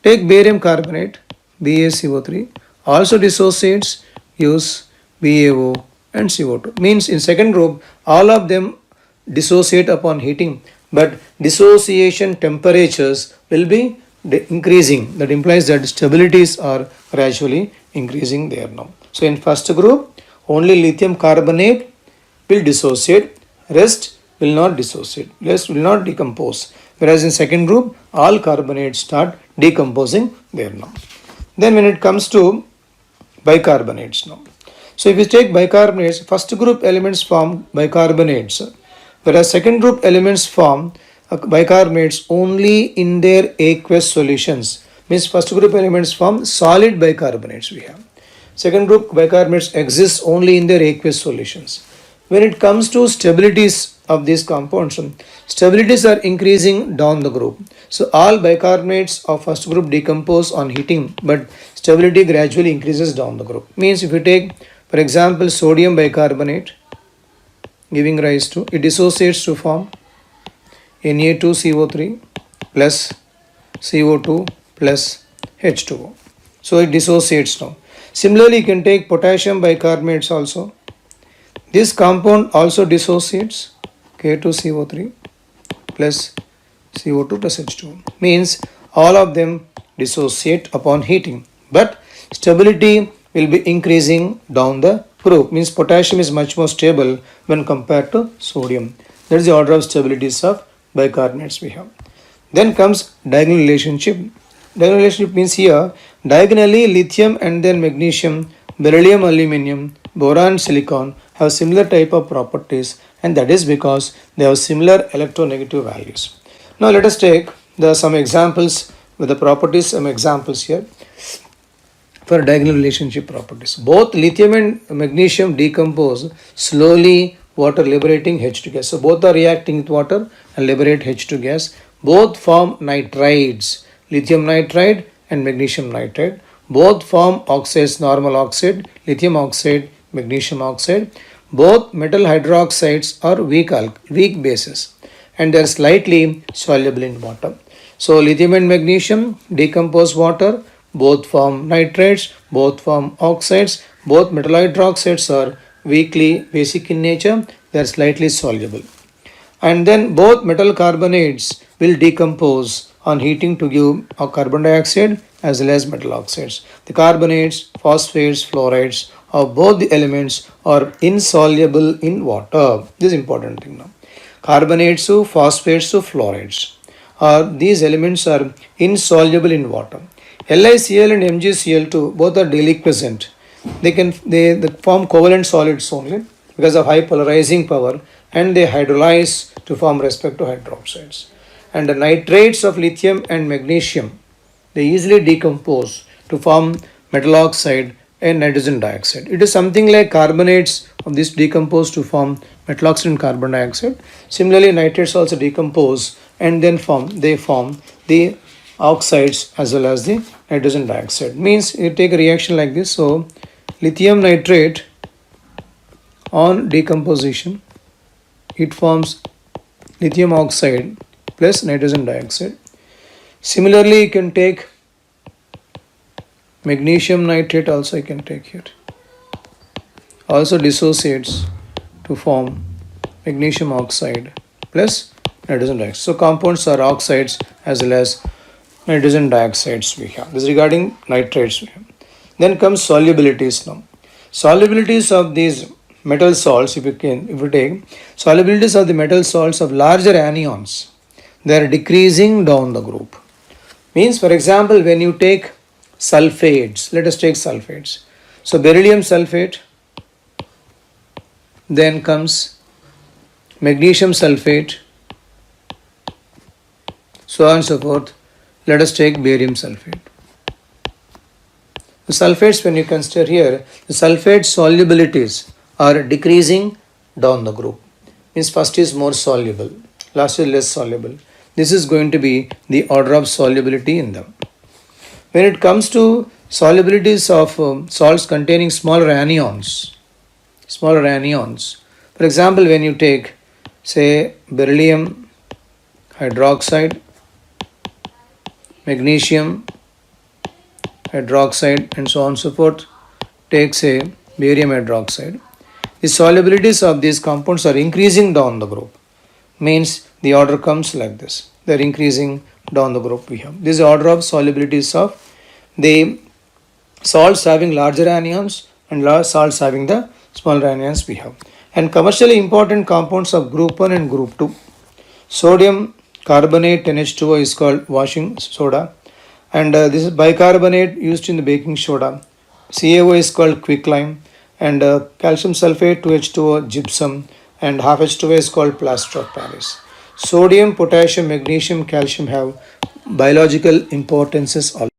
take barium carbonate, BaCO3, also dissociates, use BaO and CO2. Means in second group, all of them dissociate upon heating, but dissociation temperatures will be increasing. That implies that stabilities are gradually increasing there now. So in first group, only lithium carbonate will dissociate, rest will not dissociate, rest will not decompose. Whereas in second group, all carbonates start decomposing there now. Then when it comes to bicarbonates now. So if you take bicarbonates, first group elements form bicarbonates, whereas second group elements form bicarbonates only in their aqueous solutions. Means first group elements form solid bicarbonates we have. Second group bicarbonates exist only in their aqueous solutions. When it comes to stabilities of these compounds, stabilities are increasing down the group. So all bicarbonates of first group decompose on heating, but stability gradually increases down the group. Means if you take, for example, sodium bicarbonate, giving rise to, it dissociates to form Na2CO3 plus CO2 plus H2O. So it dissociates now. Similarly, you can take potassium bicarbonates also. This compound also dissociates, K2CO3 plus CO2 plus H2O. Means all of them dissociate upon heating, but stability will be increasing down the group. Means potassium is much more stable when compared to sodium. That is the order of stabilities of bicarbonates we have. Then comes diagonal relationship. Diagonal relationship means here diagonally lithium and then magnesium, beryllium, aluminum, boron, silicon have similar type of properties, and that is because they have similar electronegative values. Now let us take some examples with the properties, some examples here for diagonal relationship properties. Both lithium and magnesium decompose slowly, water liberating H2 gas. So both are reacting with water and liberate H2 gas. Both form nitrides, lithium nitride and magnesium nitride. Both form oxides, normal oxide, lithium oxide, magnesium oxide. Both metal hydroxides are weak bases, and they are slightly soluble in water. So lithium and magnesium decompose water, both form nitrates, both form oxides, both metal hydroxides are weakly basic in nature, they are slightly soluble. And then both metal carbonates will decompose on heating to give a carbon dioxide as well as metal oxides. The carbonates, phosphates, fluorides of both the elements are insoluble in water. This is important thing now. Carbonates, phosphates, fluorides. These elements are insoluble in water. LiCl and MgCl2 both are deliquescent. They form covalent solids only because of high polarizing power, and they hydrolyze to form respective hydroxides. And the nitrates of lithium and magnesium they easily decompose to form metal oxide and nitrogen dioxide. It is something like carbonates of this decompose to form metal oxide and carbon dioxide. Similarly, nitrates also decompose and then form the oxides as well as the nitrogen dioxide. Means you take a reaction like this. So lithium nitrate on decomposition, it forms lithium oxide plus nitrogen dioxide. Similarly, you can take magnesium nitrate also, you can take here. Also dissociates to form magnesium oxide plus nitrogen dioxide. So compounds are oxides as well as nitrogen dioxides we have. This is regarding nitrates we have. Then comes solubilities now. Solubilities of these metal salts, if you take solubilities of the metal salts of larger anions, they are decreasing down the group. Means, for example, when you take sulfates, let us take sulfates. So beryllium sulfate, then comes magnesium sulfate, so on and so forth. Let us take barium sulfate. The sulfates, when you consider here, the sulfate solubilities are decreasing down the group. Means first is more soluble, last is less soluble. This is going to be the order of solubility in them. When it comes to solubilities of salts containing smaller anions, for example, when you take, say, beryllium hydroxide, magnesium hydroxide, and so on and so forth, take, say, barium hydroxide, the solubilities of these compounds are increasing down the group. Means the order comes like this. They are increasing down the group we have. This is the order of solubilities of the salts having larger anions and salts having the smaller anions we have. And commercially important compounds of group 1 and group 2. Sodium carbonate NH2O is called washing soda, and this is bicarbonate used in the baking soda. CaO is called quicklime, and calcium sulfate 2H2O gypsum, and half H2O is called plaster of Paris. Sodium, potassium, magnesium, calcium have biological importances also.